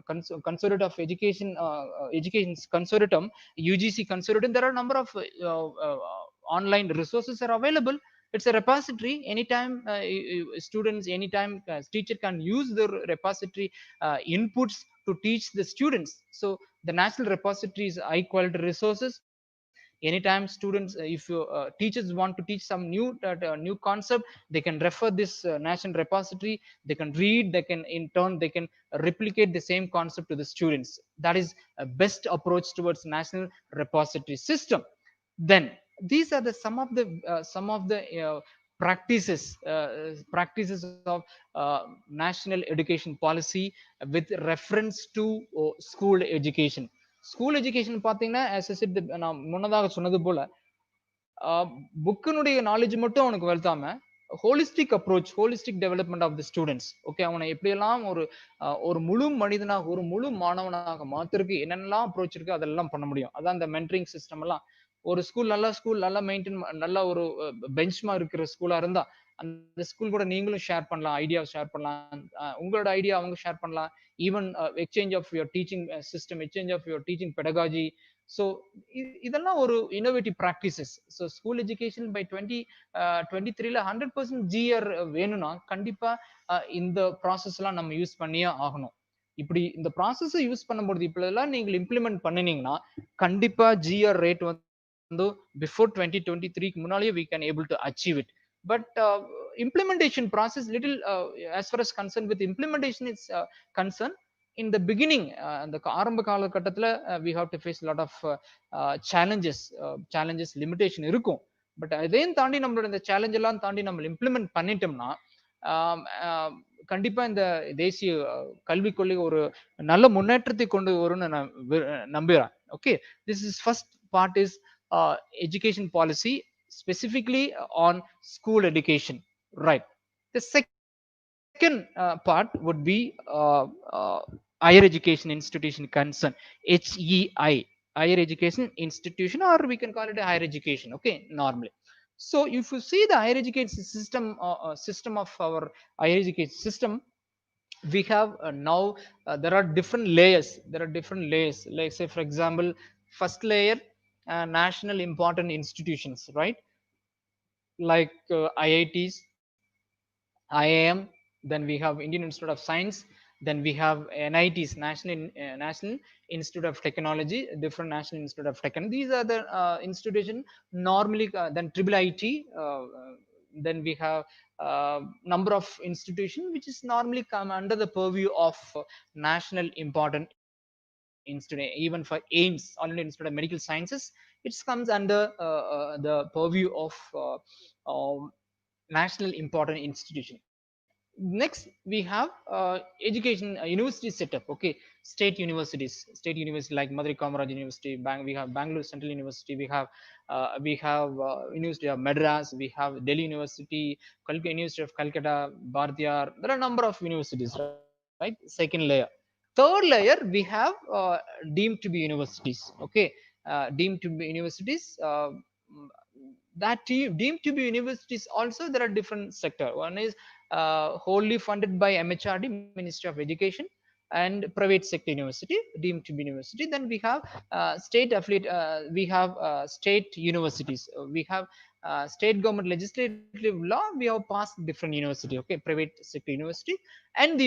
Consortium of Education, Education Consortium, UGC Consortium, there are a number of online resources are available. It's a repository. Anytime students, anytime teacher can use the repository inputs to teach the students. So the national repository is high quality resources. Anytime students, if teachers want to teach some new concept, they can refer this national repository, they can read, they can in turn they can replicate the same concept to the students. That is a best approach towards national repository system. Then these are the some of the practices of national education policy with reference to school education. School education பார்த்தீங்கன்னா as I said, நான் முன்னதாக சொன்னது போல புக்கினுடைய knowledge மட்டும் அவனுக்கு வளர்த்தாம holistic approach, holistic development of the students. Okay, அவனை எப்படியெல்லாம் ஒரு முழு மனிதனாக, ஒரு முழு மாணவனாக மாத்திருக்கு என்னென்னலாம் அப்ரோச் இருக்கு அதெல்லாம் பண்ண முடியும். அதான் இந்த மென்டரிங் சிஸ்டம் எல்லாம். ஒரு ஸ்கூல் நல்லா மெயின்டைன், நல்ல ஒரு பெஞ்ச்மா இருக்கிற ஸ்கூலா இருந்தா அந்த ஸ்கூல் கூட நீங்களும் ஷேர் பண்ணலாம், ஐடியா ஷேர் பண்ணலாம், உங்களோட ஐடியா அவங்க ஷேர் பண்ணலாம். Even exchange of your teaching system, exchange of your teaching pedagogy. So இதெல்லாம் ஒரு innovative practices. So school education by 2023ல 100% ஜிஆர் வேணும்னா கண்டிப்பா இந்த ப்ராசஸ் எல்லாம் நம்ம யூஸ் பண்ணியே ஆகணும். இப்படி இந்த ப்ராசஸ் யூஸ் பண்ணும்போது இப்பெல்லாம் நீங்கள் இம்ப்ளிமெண்ட் பண்ணினீங்கன்னா கண்டிப்பா ஜிஆர் ரேட் வந்து பிஃபோர் 2023க்கு முன்னாலேயே we can able to achieve it. But implementation process little as far as concerned with implementation is concerned, in the beginning அந்த ஆரம்ப காலகட்டத்துல we have to face a lot of challenges limitation இருக்கும். But அதையும் தாண்டி நம்மளோட இந்த challenge எல்லாம் தாண்டி நம்ம இம்ப்ளிமெண்ட் பண்ணிட்டோம்னா கண்டிப்பா இந்த தேசிய கல்விக் கொள்கை ஒரு நல்ல முன்னேற்றத்தை கொண்டு வரும்னு நான் நம்புறேன். Okay, this is first part is education policy specifically on school education, right? The second part would be higher education institution concern, HEI, higher education institution, or we can call it a higher education, okay, normally. So if you see the higher education system of our higher education system, we have now there are different layers. Like say for example, first layer, national important institutions, right? Like IITs, IIM, then we have Indian Institute of Science, then we have NITs, National Institute of Technology, different national institute of technology. These are the institution normally. Then triple IT, then we have number of institution which is normally come under the purview of national important institute. Even for AIMS, All India Institute of Medical Sciences, it comes under the purview of national important institution. Next we have education university setup. Okay, state university like Madurai Kamaraj University, we have Bangalore Central University, we have University of Madras, we have Delhi University, University of Calcutta, Bharat. There are a number of universities, right? Second layer. Third layer, we have deemed to be universities. Okay, deemed to be universities. That deemed to be universities also, there are different sector. One is wholly funded by MHRD, Ministry of Education, and private sector university, deemed to be university. Then we have state affiliate, we have state universities, we have state government legislative law, we have passed different university, okay, private sector university. And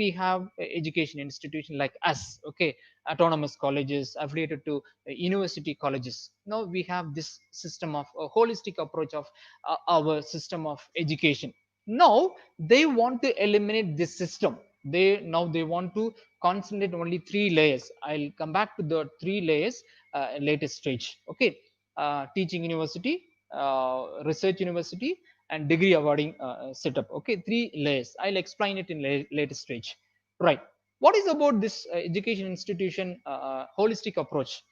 we have education institution like us, okay, autonomous colleges affiliated to university colleges. Now we have this system of a holistic approach of our system of education. Now they want to eliminate this system. They want to concentrate only three layers. I'll come back to the three layers latest stage. Okay, teaching university, research university, and degree awarding setup. Okay, three layers. I'll explain it in latest stage, right? What is about this education institution holistic approach?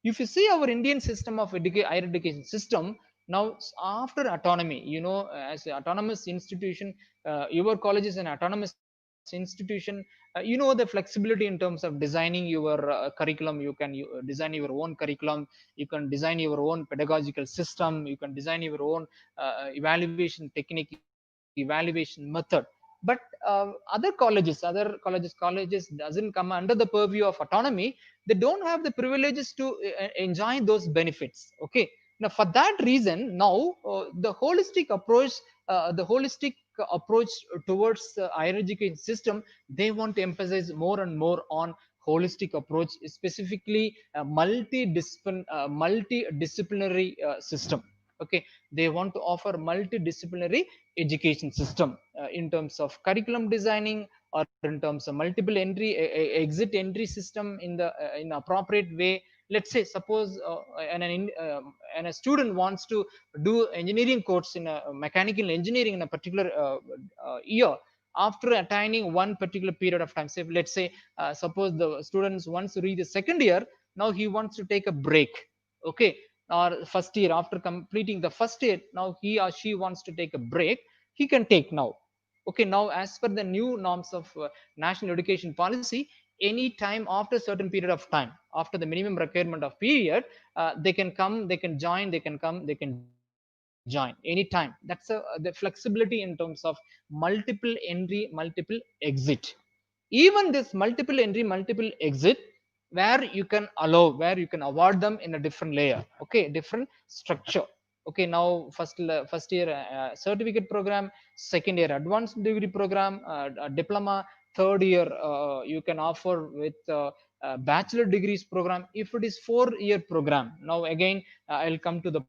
If you see our Indian system of higher education system, now after autonomy, as an autonomous institution, your college is an autonomous institution. The flexibility in terms of designing your curriculum. You can design your own curriculum, you can design your own pedagogical system, you can design your own evaluation technique, evaluation method. But other colleges doesn't come under the purview of autonomy. They don't have the privileges to enjoy those benefits. Okay, now for that reason, now the holistic approach towards higher education system, they want to emphasize more and more on holistic approach, specifically multidisciplinary system. Okay, they want to offer multidisciplinary education system in terms of curriculum designing, or in terms of multiple exit entry system in appropriate way. Let's say, suppose and a student wants to do engineering course in a mechanical engineering in a particular year. After attaining one particular period of time, say, let's say, suppose the students wants to reach the second year, now he wants to take a break. Okay, or first year, after completing the first year, now he or she wants to take a break, he can take now. Okay, now as per the new norms of national education policy, any time after certain period of time, after the minimum requirement of period, they can come, they can join, they can come, they can join anytime. That's the flexibility in terms of multiple entry, multiple exit. Even this multiple entry, multiple exit, where you can allow, where you can award them in a different layer. Okay, different structure. Okay, now first year certificate program, second year advanced degree program, diploma, third year you can offer with bachelor degrees program. If it is 4 year program, now again I'll come to the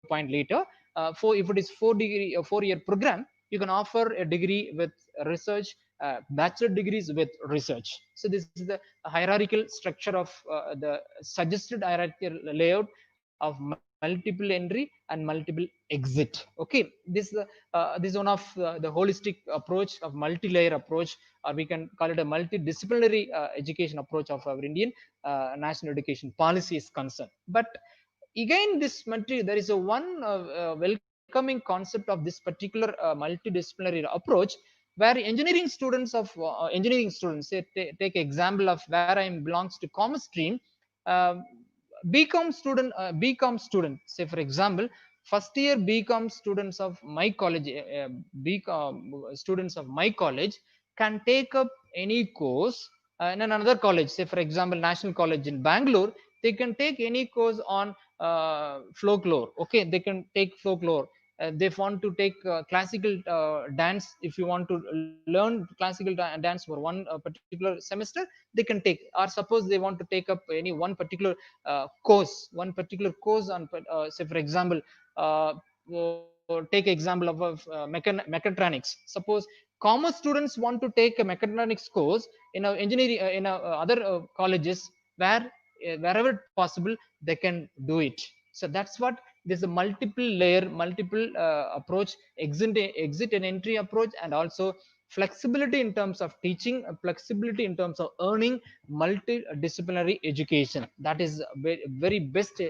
point later. For if it is 4 year program, you can offer a degree with research, bachelor degrees with research. So this is the hierarchical structure of the suggested hierarchical layout of multiple entry and multiple exit. Okay, this is one of the holistic approach of multi-layer approach, or we can call it a multidisciplinary education approach of our Indian national education policy is concerned. But again, this material, there is a one welcoming concept of this particular multidisciplinary approach, where engineering students, say, take example of where I belongs to commerce stream. uh, BCom student, say for example, first year BCom students of my college, BCom students of my college can take up any course in another college. Say for example, National College in Bangalore, they can take any course on folklore. Okay, they can take folklore. They want to take classical dance. If you want to learn classical dance for one particular semester, they can take. Or suppose they want to take up any one particular course on, say for example, take example of mechatronics. Suppose commerce students want to take a mechatronics course in a engineering in a, other colleges, where wherever possible they can do it. So that's what this is, a multiple layer, multiple approach, exit and entry approach, and also flexibility in terms of teaching, flexibility in terms of earning, multidisciplinary education. That is very best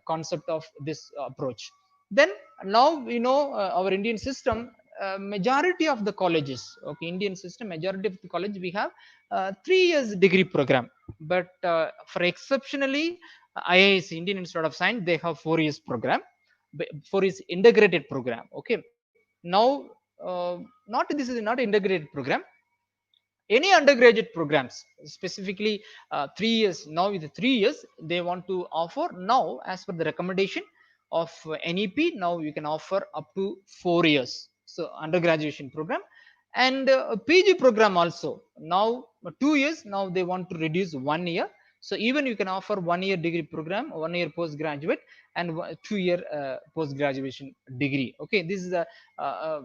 concept of this approach. Then now we know our Indian system, majority of the colleges, okay, Indian system, majority of the college, we have 3 years degree program. But for exceptionally IIS, Indian Institute of Science, they have 4 years program, 4 years integrated program. Okay, now not this is not integrated program. Any undergraduate programs, specifically 3 years, now with the 3 years they want to offer, now as per the recommendation of NEP, now you can offer up to 4 years. So undergraduation program, and PG program also, now 2 years, now they want to reduce 1 year. So even you can offer 1 year degree program, 1 year postgraduate, and 2 year post graduation degree. Okay, this is the uh, uh,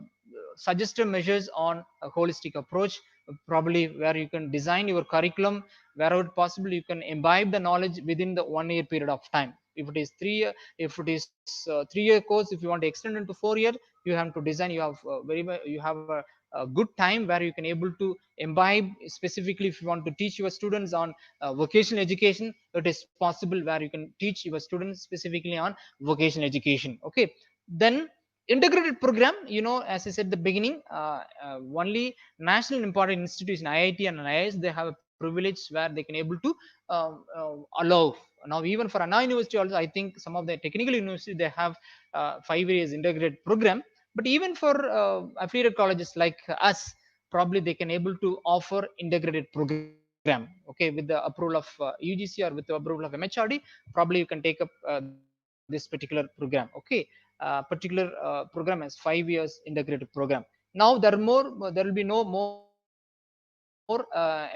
suggested measures on a holistic approach, probably where you can design your curriculum. Wherever possible, you can imbibe the knowledge within the 1 year period of time. If it is 3 year, if it is 3 year course, if you want to extend into 4 year, you have to design, you have you have a good time where you can able to imbibe. Specifically, if you want to teach your students on vocational education, it is possible where you can teach your students specifically on vocational education. Okay, then integrated program, as I said the beginning, only national important institution, IIT and IIS, they have a privilege where they can able to allow. Now even for Anna University also, I think some of the technical university, they have 5 years integrated program. But even for affiliated colleges like us, probably they can able to offer integrated program, okay, with the approval of UGC or with the approval of MHRD. Probably you can take up this particular program, okay. Particular program as 5 years integrated program. Now there will be no more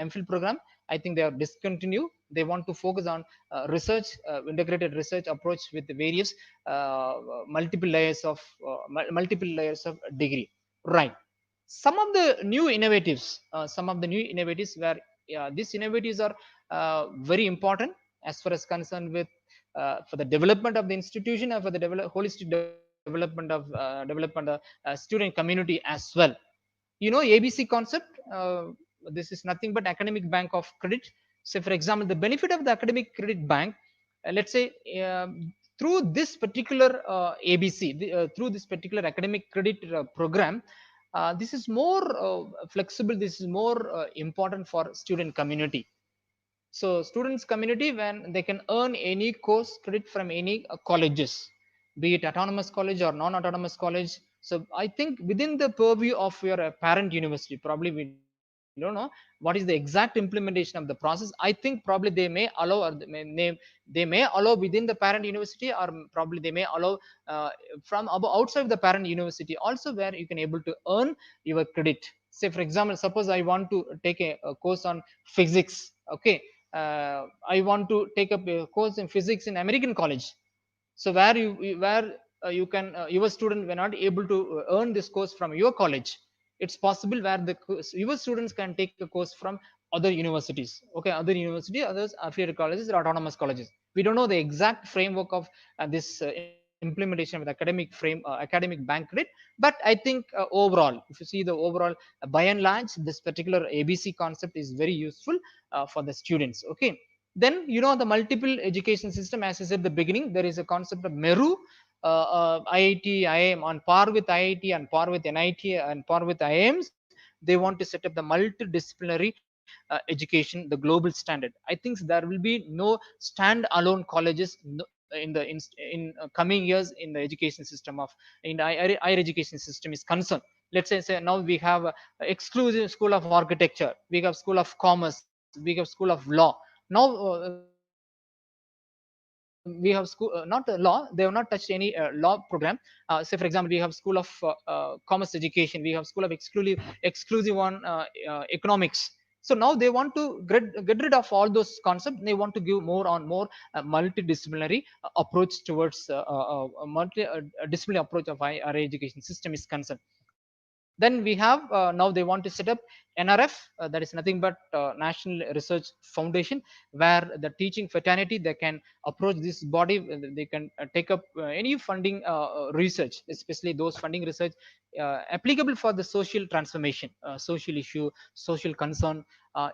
MPhil program. I think they are discontinued. They want to focus on research, integrated research approach with various multiple layers of degree, right? Some of the new innovatives where these innovatives are very important as far as concerned with for the development of the institution and for the holistic development of student community as well. ABC concept. This is nothing but academic bank of credit. So for example, the benefit of the academic credit bank, let's say, through this particular through this particular academic credit program, this is more flexible, this is more important for student community. So students community, when they can earn any course credit from any colleges, be it autonomous college or non-autonomous college. So I think within the purview of your parent university, probably we don't know what is the exact implementation of the process. I think probably they may allow, or they may allow within the parent university, or probably they may allow uh, from outside the parent university also, where you can able to earn your credit. Say for example, suppose I want to take a course on physics, okay. I want to take up a course in physics in American college. So where you can your student were not able to earn this course from your college. It's possible where your students can take a course from other universities, okay, other university, others affiliated colleges or autonomous colleges. We don't know the exact framework of this implementation with academic bank credit, but I think overall, if you see the overall, by and large, this particular ABC concept is very useful for the students, okay. Then the multiple education system, as I said at the beginning, there is a concept of Meru, IIT, IIM on par with IIT, on par with NIT, and par with IIMs. They want to set up the multidisciplinary education, the global standard. I think there will be no stand-alone colleges in coming years in the education system of in the higher education system is concerned. Let's say now we have exclusive school of architecture, we have school of commerce, we have school of law. Now we have school not law, they have not touched any law program. Say for example, we have school of commerce education, we have school of exclusive one economics. So now they want to get rid of all those concepts. They want to give more on more multidisciplinary approach towards disciplinary approach of higher education system is concerned. Then we have now they want to set up NRF, that is nothing but National Research Foundation, where the teaching fraternity, they can approach this body, they can take up any funding research, especially those funding research applicable for the social transformation, social issue, social concern.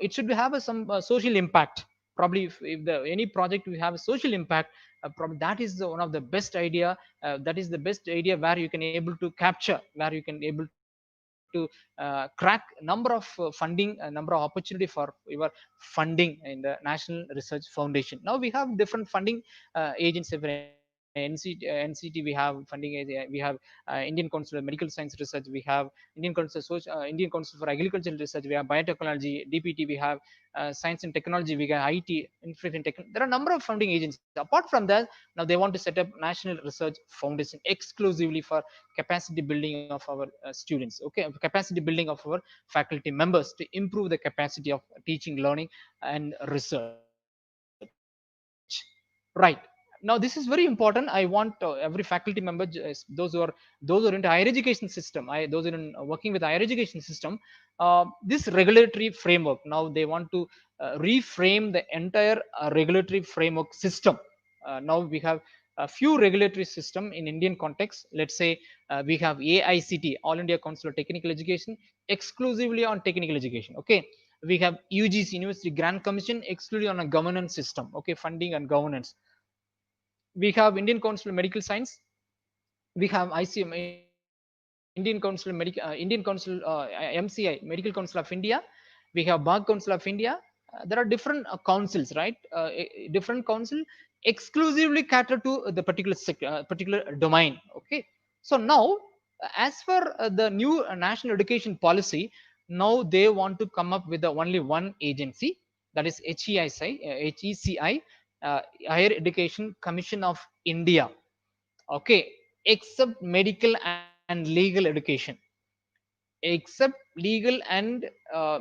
It should have some social impact. Probably if any project we have a social impact, probably that is one of the best idea. That is the best idea where you can able to capture, where you can able to crack number of funding, number of opportunity for your funding in the National Research Foundation. Now we have different funding agencies for NCT. We have funding we have Indian Council of Medical Science Research, we have Indian Council for Agricultural Research, we have biotechnology, DPT, we have science and technology, we have IT, information technology. There are a number of funding agencies. Apart from that, now they want to set up National Research Foundation exclusively for capacity building of our students, okay, capacity building of our faculty members to improve the capacity of teaching, learning, and research, right? Now this is very important. I want every faculty member, those who are into higher education system, those who are working with higher education system, this regulatory framework, now they want to reframe the entire regulatory framework system. Now we have a few regulatory system in Indian context. Let's say we have AICT, All India Council of Technical Education, exclusively on technical education, okay. We have UGC, University Grant Commission, exclusively on a governance system, okay, funding and governance. We have Indian Council of Medical Science, we have ICM, Indian Council, MCI, Medical Council of India. We have Bar Council of India. There are different councils, right? Different council exclusively cater to the particular domain. Okay. So now, as for the new national education policy, Now they want to come up with the only one agency, that is HECI, Higher Education Commission of India. Okay, except medical and legal education, except legal and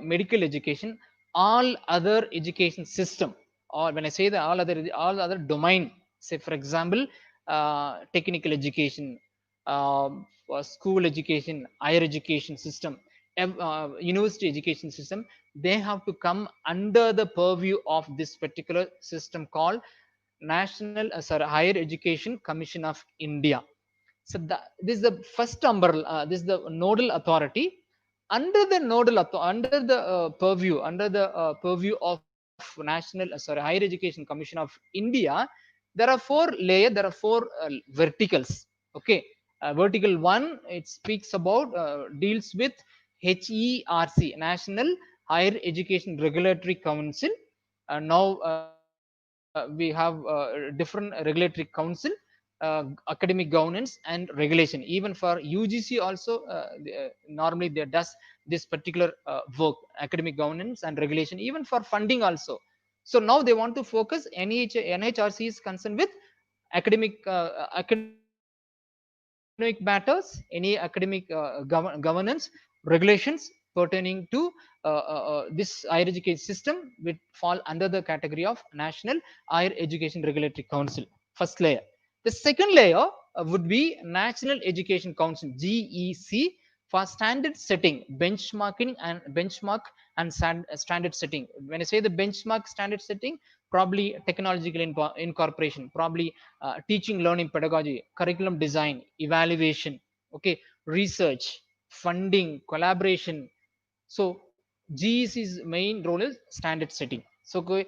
medical education, all other education system, or when I say the all other domain, say for example technical education, school education, higher education system, university education system, they have to come under the purview of this particular system called national higher education commission of India. So this is the first umbrella, this is the nodal authority. Under the under the purview, under the purview of national higher education commission of India, there are four layers, there are four verticals. Okay, vertical one, it speaks about deals with HERC, National Higher Education Regulatory Council. Now we have different regulatory council, academic governance and regulation. Even for UGC also, normally they does this particular work, academic governance and regulation, even for funding also. So now they want to focus, NHRC is concerned with academic matters, any academic governance regulations pertaining to this higher education system, which fall under the category of National Higher Education Regulatory Council. First layer. The second layer would be National Education Council, GEC, for standard setting, benchmarking and benchmark and standard setting. When I say the benchmark standard setting, probably technological incorporation, probably teaching learning pedagogy, curriculum design, evaluation, okay, research, funding, collaboration. So GEC's main role is standard setting. So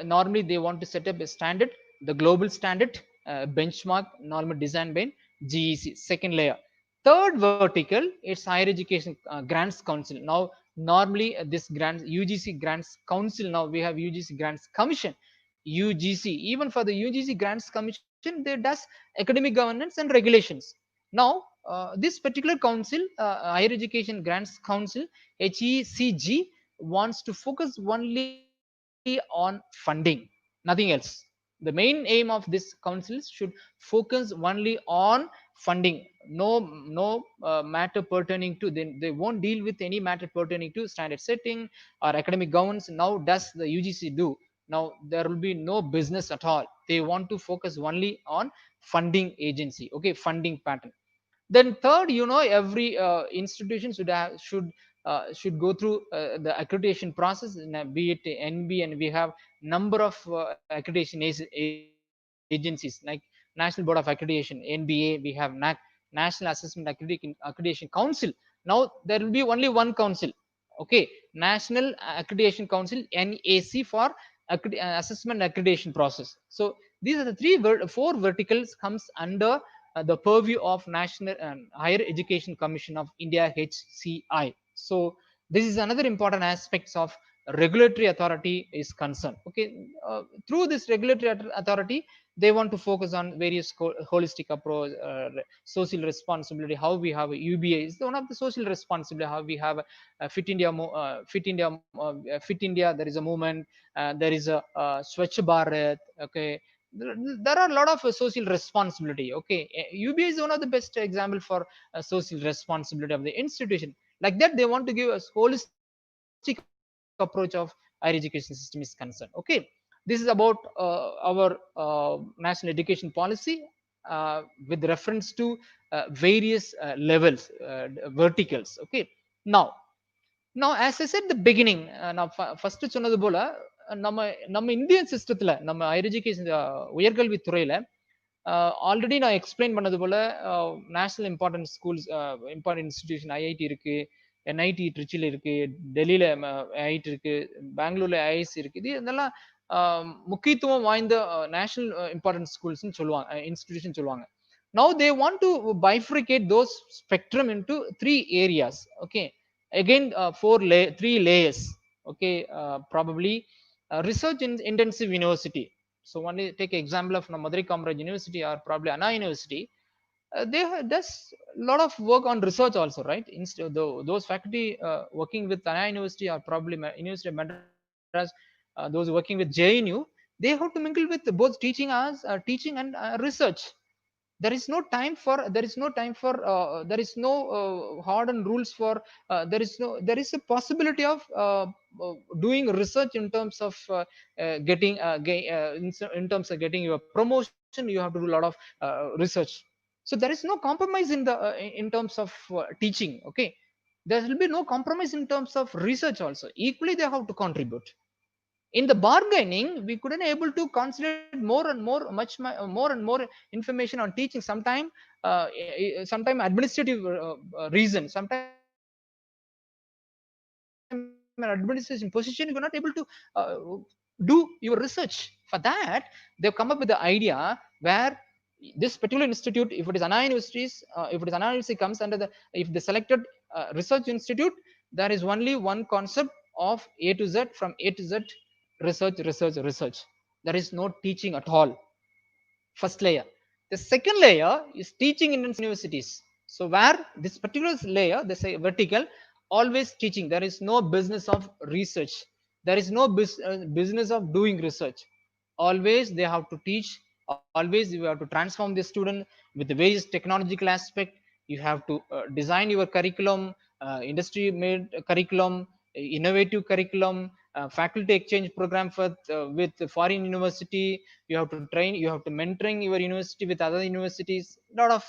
normally they want to set up a standard, the global standard, benchmark, normal design by GEC. Second layer. Third vertical, it's higher education grants council. Now normally this grants, UGC grants council, now we have UGC grants commission, UGC. Even for the UGC grants commission, they does academic governance and regulations. Now this particular council, higher education grants council, HECG, wants to focus only on funding, nothing else. The main aim of this council should focus only on funding. No matter pertaining to, they won't deal with any matter pertaining to standard setting or academic governance. Now does the UGC do? Now there will be no business at all. They want to focus only on funding agency, okay, funding pattern. Then third, every institution should go through the accreditation process, be it NB, and we have number of accreditation agencies like National Board of Accreditation, NBA, we have NAC, National Assessment Accreditation Council. Now there will be only one council, okay, National Accreditation Council, NAC, for assessment accreditation process. So these are the four verticals comes under the purview of National Higher Education Commission of India, HCI. So this is another important aspects of regulatory authority is concerned. Okay, through this regulatory authority, they want to focus on various holistic approach, social responsibility. How we have a UBA is one of the social responsibility. How we have a Fit India. There is a movement. There is a Swachh Bharat. Okay, there are a lot of social responsibility. Okay, UBA is one of the best example for social responsibility of the institution. Like that, they want to give us holistic approach of higher education system is concerned. Okay, this is about our national education policy with reference to various levels, verticals. Okay, now as I said the beginning, நான் first சொன்னது போல, நம்ம Indian சிஸ்டத்துல, நம்ம higher education உயர்கல்வித்துறையில already நான் explain பண்ணது போல, national important schools, important institution IIT இருக்கு, என்ஐடி ட்ரிச்சில் இருக்கு, டெல்லியில ஐஐடி இருக்கு, பெங்களூர்ல ஐஐசி இருக்கு. இதெல்லாம் முக்கியத்துவம் வாய்ந்த நேஷனல் இம்பார்ட்டன்ட் ஸ்கூல்ஸ்னு சொல்லுவாங்க, இன்ஸ்டிடியூஷன் சொல்லுவாங்க. Now they want to bifurcate those spectrum into three areas. Okay, again three layers. Okay, probably research intensive university. So only take example of Madurai Kamaraj University or probably Anna University. does a lot of work on research also, right? Instead, those faculty working with Anna University or probably University of Madras, those working with JNU, they have to mingle with both teaching and research. There is no hardened rules for there is a possibility of doing research in terms of in terms of getting your promotion. You have to do a lot of research. So there is no compromise in the in terms of teaching. Okay, there will be no compromise in terms of research also. Equally they have to contribute. In the bargaining we couldn't able to concentrate more and more information on teaching. Sometime administrative reason, sometime administration position you cannot able to do your research. For that they've come up with the idea where this particular institute, if it is Anna Universities, if it is Anna University comes under the, if they selected research institute, there is only one concept of A to Z, from A to Z, research. There is no teaching at all. First layer. The second layer is teaching in universities. So where this particular layer, they say vertical, always teaching. There is no business of research. There is no business of doing research. Always they have to teach. Always you have to transform the student with the various technological aspect. You have to design your curriculum, industry made curriculum, innovative curriculum, faculty exchange program for with foreign university. You have to train, you have to mentoring your university with other universities. Lot of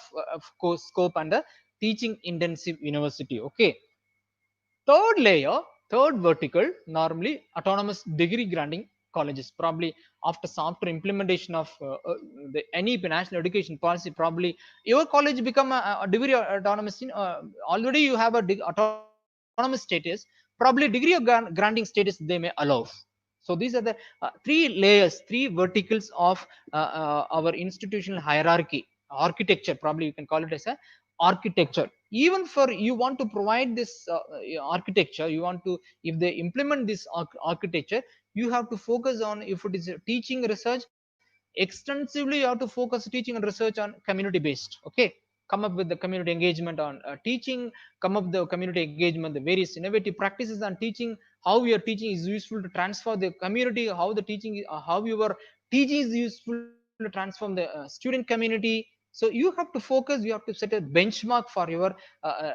course scope under teaching intensive university. Okay, third layer, third vertical, normally autonomous degree granting colleges. Probably after implementation of any national education policy, probably your college become a degree autonomous. Already you have a autonomous status. Probably degree of granting status they may allow. So these are the three layers, three verticals of our institutional hierarchy, architecture. Probably you can call it as a architecture. Even for you want to provide this architecture, you want to, if they implement this architecture, you have to focus on, if it is a teaching research, extensively you have to focus teaching and research on community based. Okay, come up with the community engagement on teaching, come up with the community engagement, the various innovative practices on teaching, how your teaching is useful to transfer the community, how the teaching how your teaching is useful to transform the student community. So you have to focus, you have to set a benchmark for your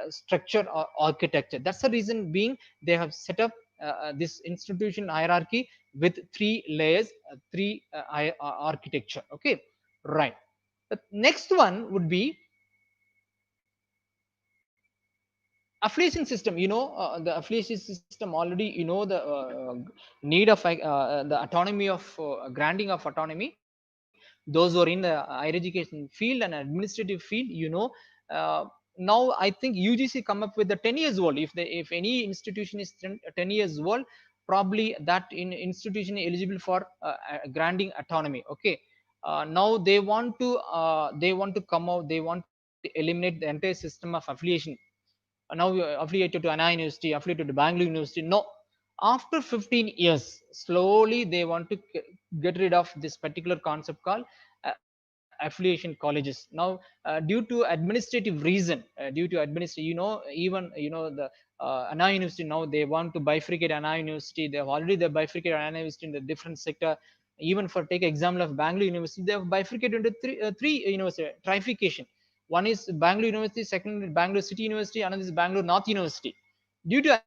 structure or architecture. That's the reason being they have set up this institution hierarchy with three layers, three architecture. Okay, right. The next one would be affiliation system. The affiliation system already, need of the autonomy of granting of autonomy. Those who are in the higher education field and administrative field, now I think UGC come up with the 10 years old. If any institution is 10 years old, probably that institution is eligible for granting autonomy. Okay, now they want to come out, they want to eliminate the entire system of affiliation. Now you are affiliated to Anna University, affiliated to Bangalore University. No, after 15 years, slowly they want to get rid of this particular concept called affiliation colleges. Now, due to administrative reason, even the Anna University, now they want to bifurcate Anna University. They bifurcated Anna University in the different sector. Even for take example of Bangalore University, they have bifurcated into three university trifurcation. One is Bangalore University, second is Bangalore City University, another is Bangalore North University. Due to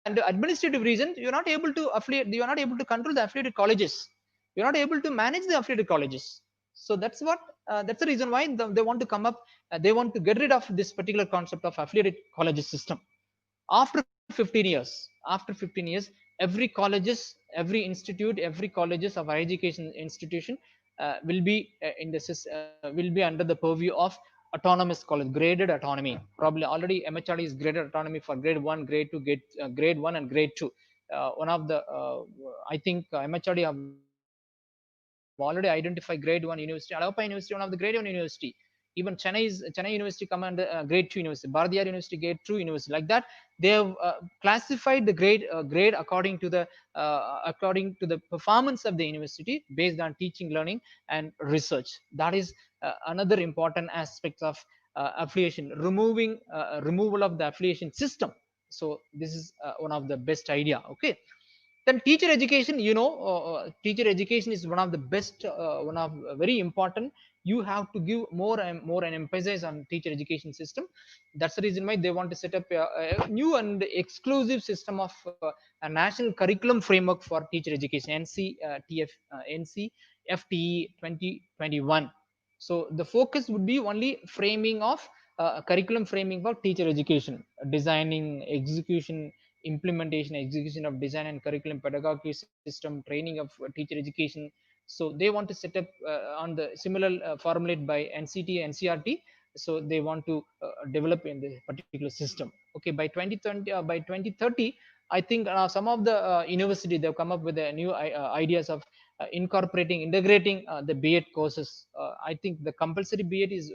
administrative reasons, you're not able to affiliate, you're not able to control the affiliated colleges. You're not able to manage the affiliated colleges. So that's the reason why they want to come up. They want to get rid of this particular concept of affiliated colleges system. After 15 years, every colleges, every institute, every colleges of higher education institution will be will be under the purview of autonomous college, graded autonomy. Probably already MHRD is graded autonomy for grade 1, grade 2, grade 1 and grade 2. One of the I think MHRD have already identified grade 1 university, Alapa University, one of the grade 1 university. Even Chennai University come under grade 2 university, Bharatiyar University grade 2 university, like that. They have classified the grade according to the performance of the university based on teaching, learning, and research. That is another important aspect of affiliation, removal of the affiliation system. So this is one of the best idea. Okay, then teacher education, teacher education is one of the best, one of very important. You have to give more and more and emphasis on teacher education system. That's the reason why they want to set up a new and exclusive system of a national curriculum framework for teacher education, NCFTE 2021. So the focus would be only framing of curriculum framing for teacher education, designing, execution, implementation, execution of design and curriculum pedagogy system, training of teacher education. So they want to set up on the similar formulate by NCT, NCRT. So they want to develop in the particular system. Okay, by 2020, by 2030, I think some of the university, they've come up with new ideas of incorporating, integrating the B.Ed courses. I think the compulsory B.Ed is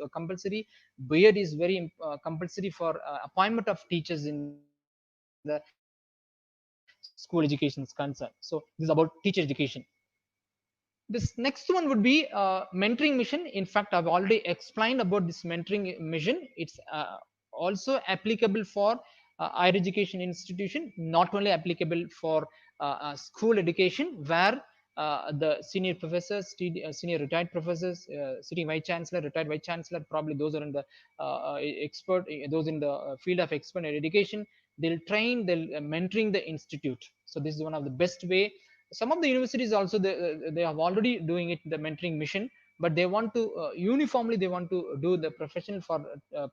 B.Ed is very compulsory for appointment of teachers in the school education is concerned. So this is about teacher education. This next one would be mentoring mission. In fact, I've already explained about this mentoring mission. It's also applicable for higher education institution, not only applicable for school education, where the senior professors, senior retired professors, sitting vice chancellor, retired vice chancellor, probably those are in the expert, those in the field of expert in education, they'll train, they'll mentoring the institute. So this is one of the best way. Some of the universities also, they have already doing it, the mentoring mission, but they want to uniformly, they want to do the professional for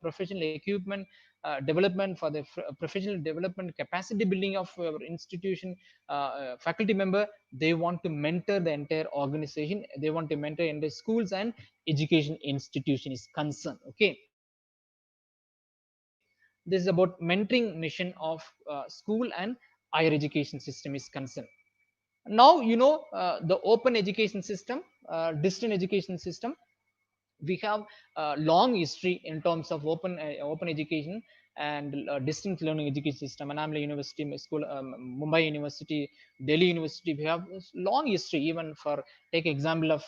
professional equipment development, for the professional development, capacity building of our institution faculty member. They want to mentor the entire organization, they want to mentor in the schools and education institution is concerned. Okay, this is about mentoring mission of school and higher education system is concerned. Now the open education system, distant education system, we have long history in terms of open education and distance learning education system. Anamla University school, Mumbai University, Delhi University, we have this long history. Even for take example of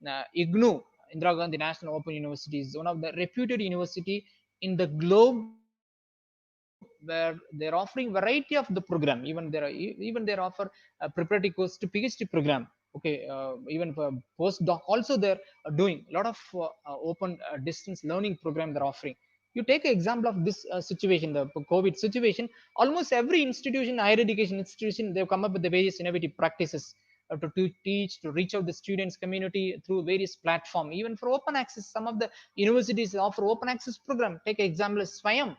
IGNU, Indira Gandhi National Open University is one of the reputed university in the globe, where they're offering variety of the program. Even they offer preparatory course to PhD program. Okay, even for postdoc also they're doing a lot of open distance learning program they're offering. You take an example of this situation, the COVID situation. Almost every institution, higher education institution, they've come up with the various innovative practices to teach, to reach out the students community through various platform. Even for open access, some of the universities offer open access program. Take an example of Swayam,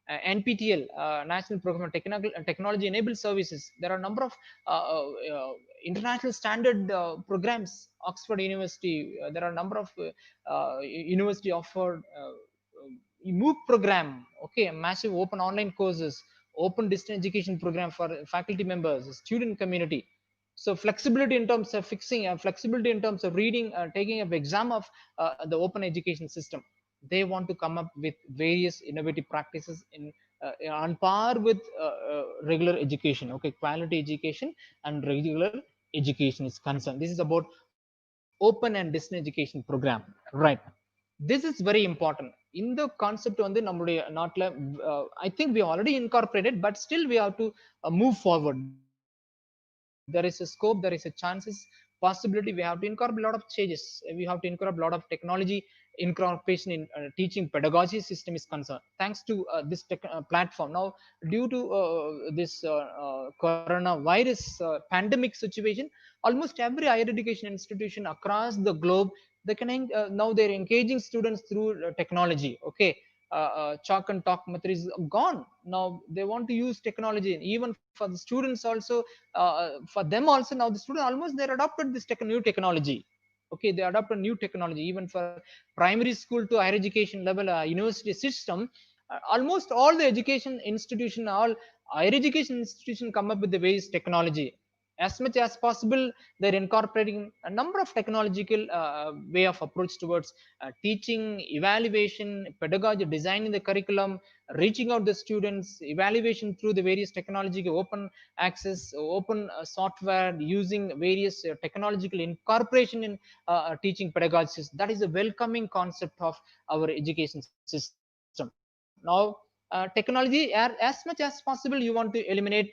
NPTEL, National Program of Technology Enabled Services. There are a number of international standard programs. Oxford University, there are a number of university offered MOOC program. Okay, massive open online courses, open distance education program for faculty members, student community. So flexibility in terms of fixing, flexibility in terms of reading, taking up exam of the open education system. They want to come up with various innovative practices in on par with regular education. Okay, quality education and regular education is concerned. This is about open and distance education program, right? This is very important. In the concept வந்து நம்மளுடைய நாட்டில் I think we already incorporated, but still we have to move forward. There is a scope, there is a chances, possibility. We have to incorporate a lot of changes. We have to incorporate a lot of technology incorporation in teaching pedagogy system is concerned. Thanks to this platform. Now, due to this coronavirus pandemic situation, almost every higher education institution across the globe, they can now they're engaging students through technology. Okay, chalk and talk method is gone. Now they want to use technology, and even for the students also, for them also, now the student almost they're adopted this new technology. Okay, they adopt a new technology. Even for primary school to higher education level university system, almost all the education institution, all higher education institution come up with the various technology. as much as possible they're incorporating a number of technological way of approach towards teaching, evaluation, pedagogy, designing the curriculum, reaching out the students, evaluation through the various technological open access, open software, using various technological incorporation in teaching pedagogies. That is a welcoming concept of our education system. Now technology, as much as possible you want to eliminate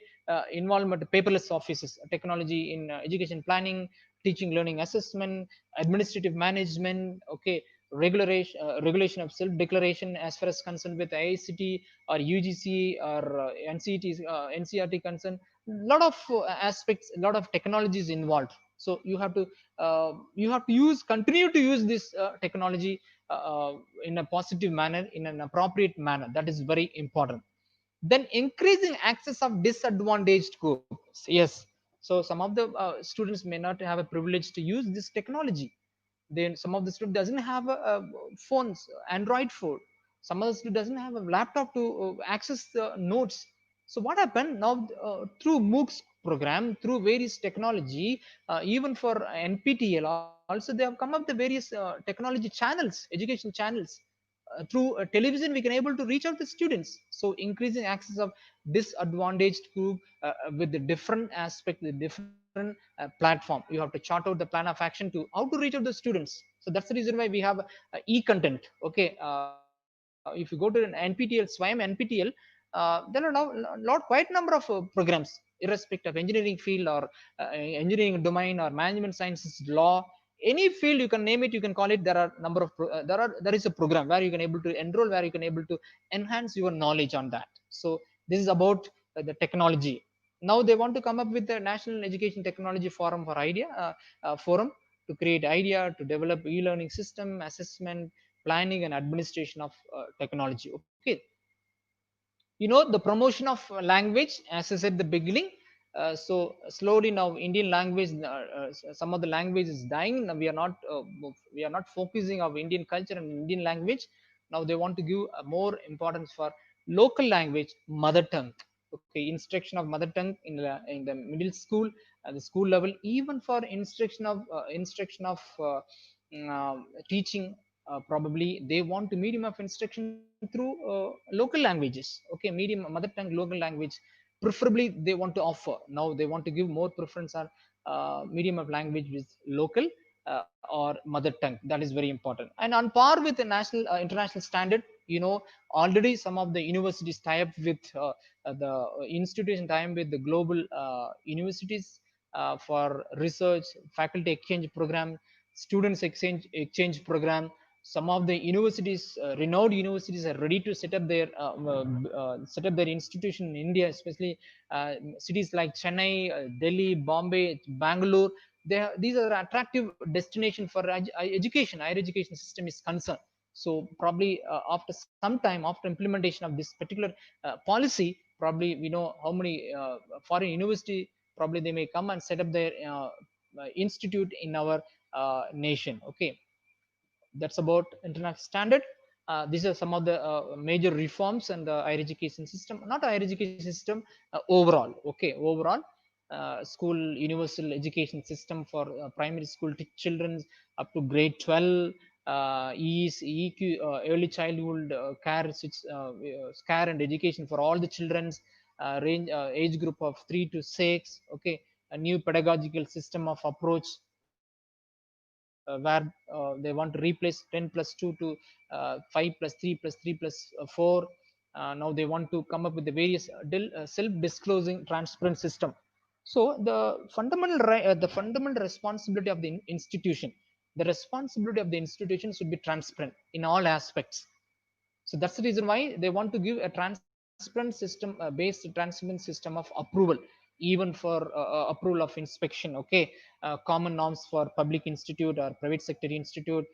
involvement paperless offices, technology in education planning, teaching learning assessment, administrative management, okay, regulation of self declaration as far as concerned with ICT or UGC or NCRT concerned. Lot of aspects, a lot of technologies involved. So you have to use, continue to use this technology in a positive manner, in an appropriate manner. That is very important. Then increasing access of disadvantaged groups. Yes, so some of the students may not have a privilege to use this technology. Then some of the student doesn't have phones, Android phone. Some of the student doesn't have a laptop to access the notes. So what happened now, through MOOCs program, through various technology, even for NPTEL also, they have come up the various technology channels, education channels. Through television we can able to reach out to students. So increasing access of disadvantaged group with the different aspect, the different platform. You have to chart out the plan of action to how to reach out the students. So that's the reason why we have e-content. Okay, if you go to an NPTEL, swim NPTEL, there are now lot quite number of programs, irrespective of engineering field or engineering domain or management sciences, law, any field you can name it, you can call it. There are number of there is a program where you can able to enroll, where you can able to enhance your knowledge on that. So this is about the technology. Now they want to come up with the National Education Technology Forum for idea forum to create idea to develop e-learning system, assessment, planning and administration of technology. Okay, the promotion of language, as I said the beginning. So slowly now Indian language, some of the language is dying. Now we are not focusing of Indian culture and Indian language. Now they want to give more importance for local language, mother tongue. Okay, instruction of mother tongue in the middle school, the school level, even for instruction of teaching. Probably they want to medium of instruction through local languages. Okay, medium mother tongue local language, preferably they want to offer. Now they want to give more preference on medium of language with local or mother tongue. That is very important and on par with the national international standard. Already some of the universities tie up with the institution time with the global universities for research, faculty exchange program, students exchange program. Some of the universities, renowned universities, are ready to set up their institution in India, especially cities like Chennai, Delhi, Bombay, Bangalore. These are attractive destination for education. Higher education system is concerned. So probably after some time, after implementation of this particular policy, probably we know how many foreign university probably they may come and set up their institute in our nation. Okay, that's about international standard. These are some of the major reforms and the higher education system, not higher education system, overall. Okay, overall, school universal education system for primary school children up to grade 12, EQ, early childhood care and education for all the children's range age group of 3 to 6. Okay, a new pedagogical system of approach where they want to replace 10 plus 2 to 5 plus 3 plus 3 plus 4. Now they want to come up with the various self-disclosing transparent system. So the fundamental responsibility of the institution, the responsibility of the institution should be transparent in all aspects. So that's the reason why they want to give a transparent system based transparent system of approval, even for approval of inspection. Okay, common norms for public institute or private sector institute,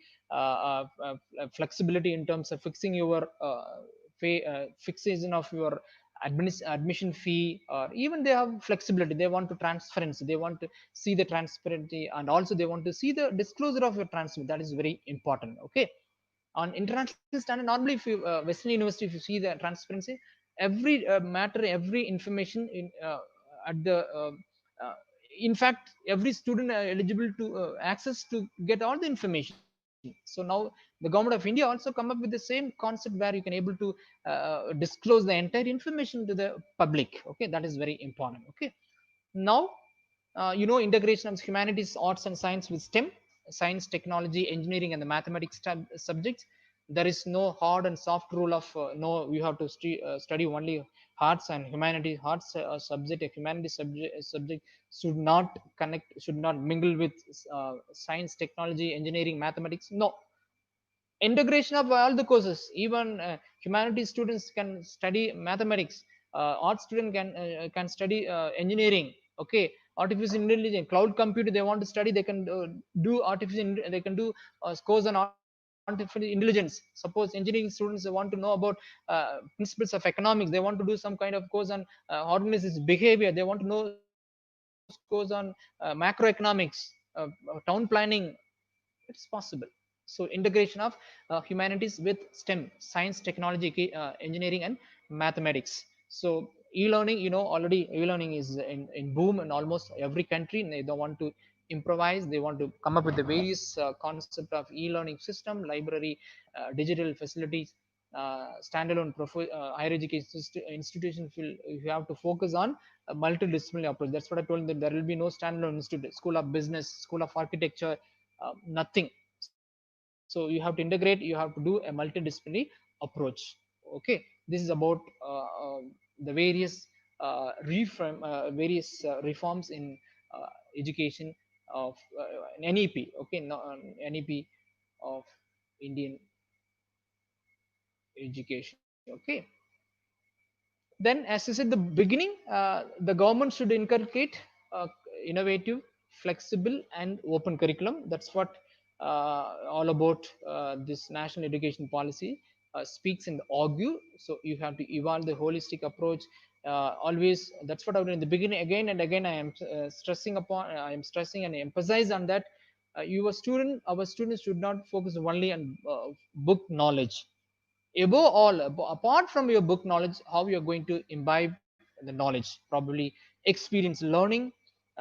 flexibility in terms of fixing your fixation of your admission fee, or even they have flexibility. They want to transparency, they want to see the transparency, and also they want to see the disclosure of your transfer. That is very important. Okay, on international standard, normally if you Western university, if you see the transparency, every matter, every information in at the uh, in fact every student are eligible to access to get all the information. So now the government of India also come up with the same concept where you can able to disclose the entire information to the public. Okay, that is very important. Okay, now integration of humanities, arts and science with STEM, science, technology, engineering and the mathematics subjects. There is no hard and soft rule of no, you have to study only arts and humanities. Arts subject, a humanities subject should not connect, should not mingle with science, technology, engineering, mathematics. No, integration of all the courses. Even humanities students can study mathematics, art student can study engineering. Okay, artificial intelligence, cloud computing, they want to study, they can do they can do course on artificial intelligence. Suppose engineering students want to know about principles of economics, they want to do some kind of course on organisms behavior, they want to know course on macroeconomics, town planning. It's possible. So integration of humanities with STEM, science, technology, engineering and mathematics. So e-learning, already e-learning is in boom in almost every country. They don't want to improvise, they want to come up with the various concept of e-learning system, library, digital facilities, standalone higher education institutions will, you have to focus on a multidisciplinary approach. That's what I told them. There will be no standalone institute, school of business, school of architecture, nothing. So you have to integrate, you have to do a multidisciplinary approach. Okay, this is about the various various reforms in education of NEP. Okay, no, NEP of Indian education. Okay, then as I said the beginning, the government should inculcate uh, innovative, flexible and open curriculum. That's what all about this national education policy speaks and argue. So you have to evolve the holistic approach. Always, that's what I would in the beginning, again and again I am stressing upon, I am stressing and emphasize on that. Our students should not focus only on book knowledge. Above all, apart from your book knowledge, how you're going to imbibe the knowledge, probably experience learning.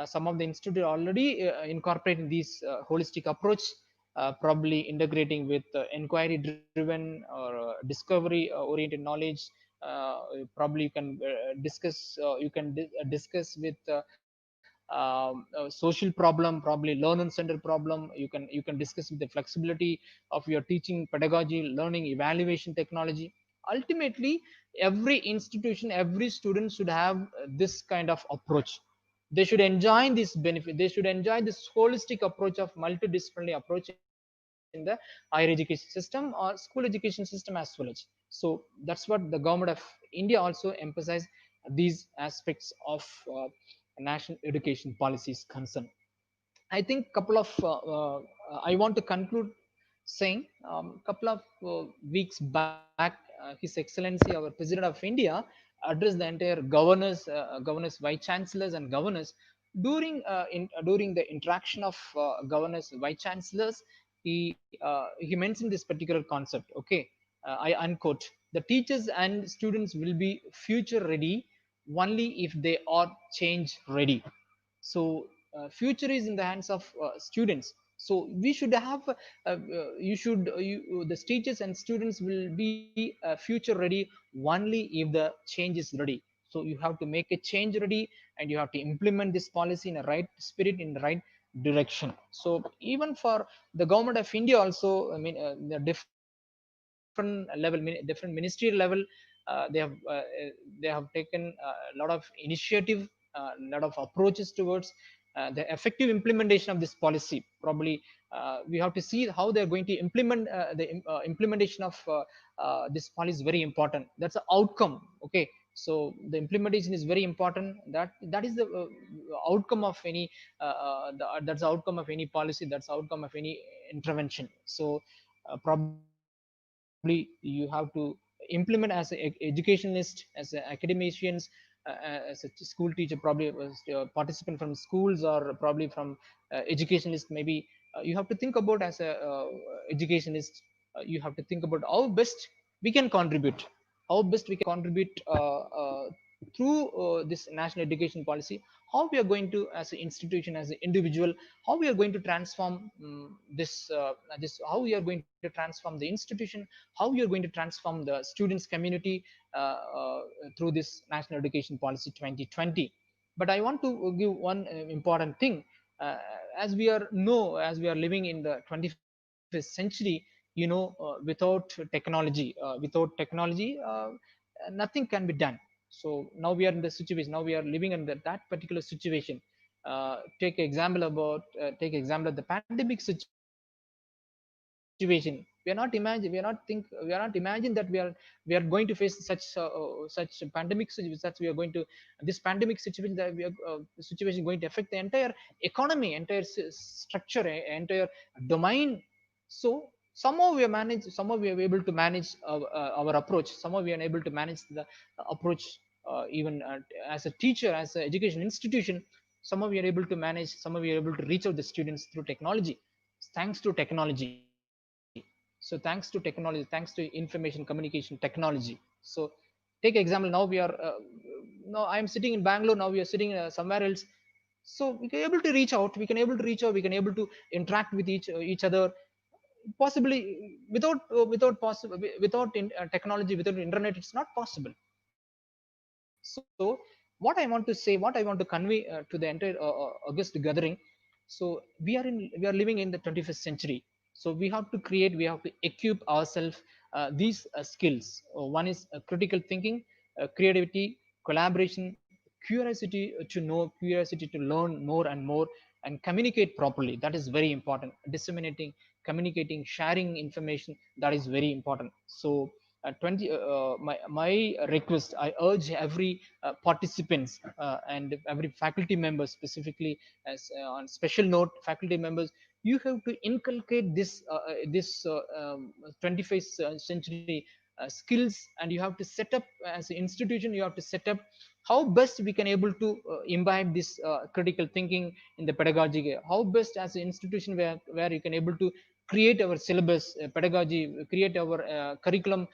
Some of the institute already incorporating these holistic approach, probably integrating with inquiry driven or discovery oriented knowledge. Probably you can discuss with social problem, probably learner centered problem. You can discuss with the flexibility of your teaching pedagogy, learning evaluation technology. Ultimately, every institution, every student should have this kind of approach. They should enjoy this benefit, they should enjoy this holistic approach of multidisciplinary approach in the higher education system or school education system as well as. So that's what the government of India also emphasize, these aspects of national education policy is concerned. I think couple of I want to conclude saying, couple of weeks back, His Excellency, our President of India, addressed the entire governors, vice chancellors, and governors during the interaction of governors, vice chancellors. He mentioned this particular concept. Okay, I unquote: "The teachers and students will be future ready only if they are change ready." So future is in the hands of students. So we should have the teachers and students will be future ready only if the change is ready. So you have to make a change ready, and you have to implement this policy in a right spirit, in the right direction. So even for the government of India also, I mean, the different level, different ministerial level, they have taken a lot of initiative, a lot of approaches towards the effective implementation of this policy. Probably we have to see how they are going to implement the implementation of this policy is very important. That's the outcome. Okay, so the implementation is very important. That is the outcome of any that's the outcome of any policy, that's the outcome of any intervention. So probably you have to implement as a educationalist, as a academicians, as a school teacher, probably participant from schools, or probably from educationalist. Maybe you have to think about as a educationalist. You have to think about how best we can contribute, how best we can contribute through this national education policy, how we are going to, as an institution, as an individual, how we are going to transform this, how we are going to transform the institution, how we are going to transform the students community through this national education policy 2020. But I want to give one important thing. uh, as we are living in the 21st century, without technology, nothing can be done. So now we are in the situation, now we are living in that particular situation. Take example of the pandemic situation. We are not imagine that we are going to face such pandemic situation, that we are going to, this pandemic situation, that we are situation going to affect the entire economy, entire structure, entire domain. So somehow we are able to manage our approach, somehow we are able to manage the approach, even as a teacher, as an education institution, somehow we are able to manage, somehow we are able to reach out the students through technology, thanks to technology. So thanks to technology, thanks to information communication technology. So take example, now we are now I am sitting in Bangalore, now we are sitting somewhere else. So we can able to reach out, we can able to interact with each other, possibly without technology, without internet, it's not possible. So what I want to say, what I want to convey to the entire August gathering. So we are living in the 21st century. So we have to create, we have to equip ourselves these skills. One is critical thinking, creativity, collaboration, curiosity to know, curiosity to learn more and more, and communicate properly. That is very important. Disseminating, communicating, sharing information, that is very important. So 20 my request, I urge every participants and every faculty member, specifically as on special note, faculty members, you have to inculcate this 21st century skills, and you have to set up, as an institution, you have to set up how best we can able to imbibe this critical thinking in the pedagogy, how best as an institution where you can able to create our syllabus pedagogy, create our curriculum,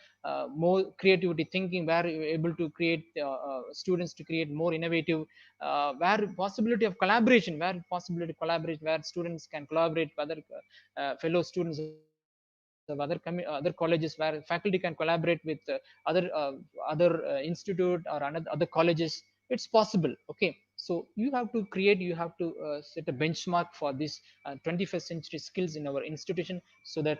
more creativity thinking, where you're able to create students to create more innovative, where possibility of collaboration, where students can collaborate with other fellow students of other colleges, where faculty can collaborate with other institute or other colleges. It's possible. Okay, so you have to create, you have to set a benchmark for this 21st century skills in our institution, so that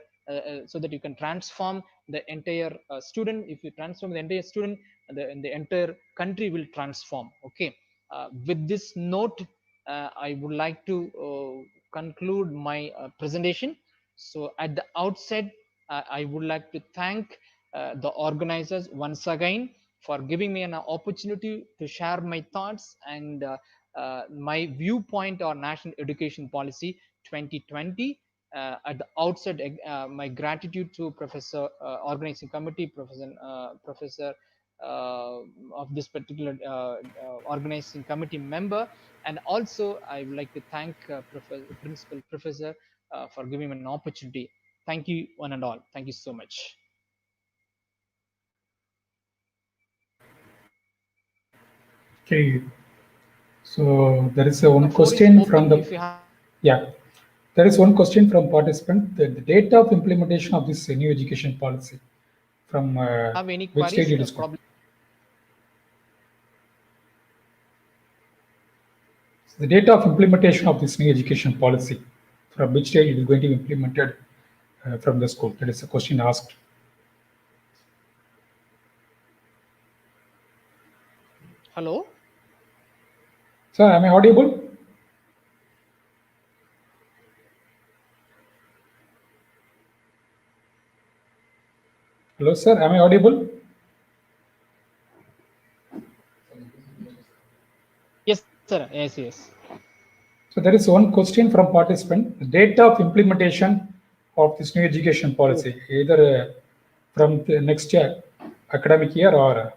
you can transform the entire student. If you transform the entire student, the entire country will transform. Okay, with this note, I would like to conclude my presentation. So at the outset, I would like to thank the organizers once again for giving me an opportunity to share my thoughts and my viewpoint on national education policy 2020. At the outset, my gratitude to Professor Organizing Committee, Professor of this particular organizing committee member, and also I would like to thank Principal Professor for giving me an opportunity. Thank you, one and all. Thank you so much. Okay. So there is one The floor is question from open. the, If you have yeah, there is one question from participant. The date of implementation of this new education policy, from any which state queries, it is going? probably. The date of implementation of this new education policy, from which state it is going to be implemented from the school. That is a question asked. Hello. Sir, am I audible? Hello, sir, am I audible? Yes, sir. Yes, yes. So there is one question from participant. The date of implementation of this new education policy, either from the next year, academic year, or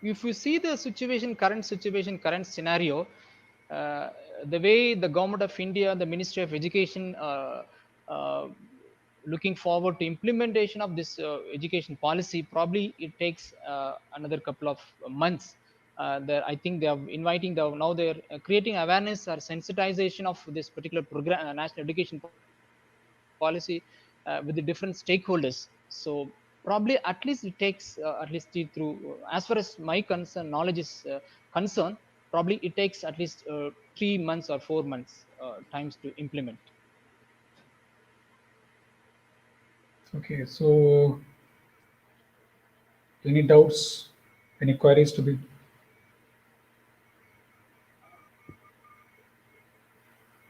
If you see the situation, current scenario, the way the government of India, the Ministry of Education uh, looking forward to implementation of this education policy. Probably it takes another couple of months. I think they are inviting now they're creating awareness or sensitization of this particular program, national education policy, with the different stakeholders. So probably at least it takes at least through, as far as my concern knowledge is concerned, probably it takes at least 3 months or 4 months times to implement. Okay, so any doubts, any queries to be?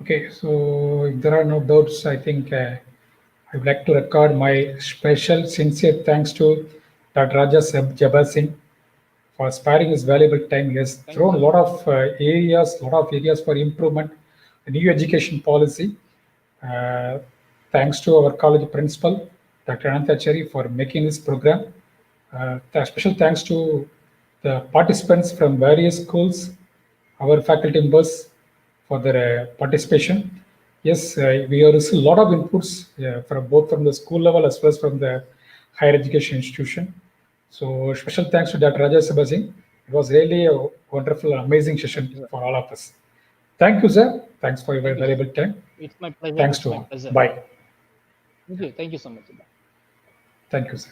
Okay, so if there are no doubts, I think I would like to record my special sincere thanks to Dr. Raja Jabbar Singh for sparing his valuable time. He has Thank you thrown a so lot much. of areas for improvement, the new education policy. Uh, Thanks to our college principal, Dr. Anantachari, for making this program. Special thanks to the participants from various schools, our faculty members for their participation. Yes, we have received a lot of inputs from both from the school level as well as from the higher education institution. So special thanks to Dr. Raja Sabasing. It was really a wonderful, amazing Thank session you, sir. for all of us. Thank you, sir. Thanks for your Thank you, sir. valuable time. It's my pleasure. Thanks It's to my all. pleasure. Bye. Thank you. Thank you so much. Thank you, sir.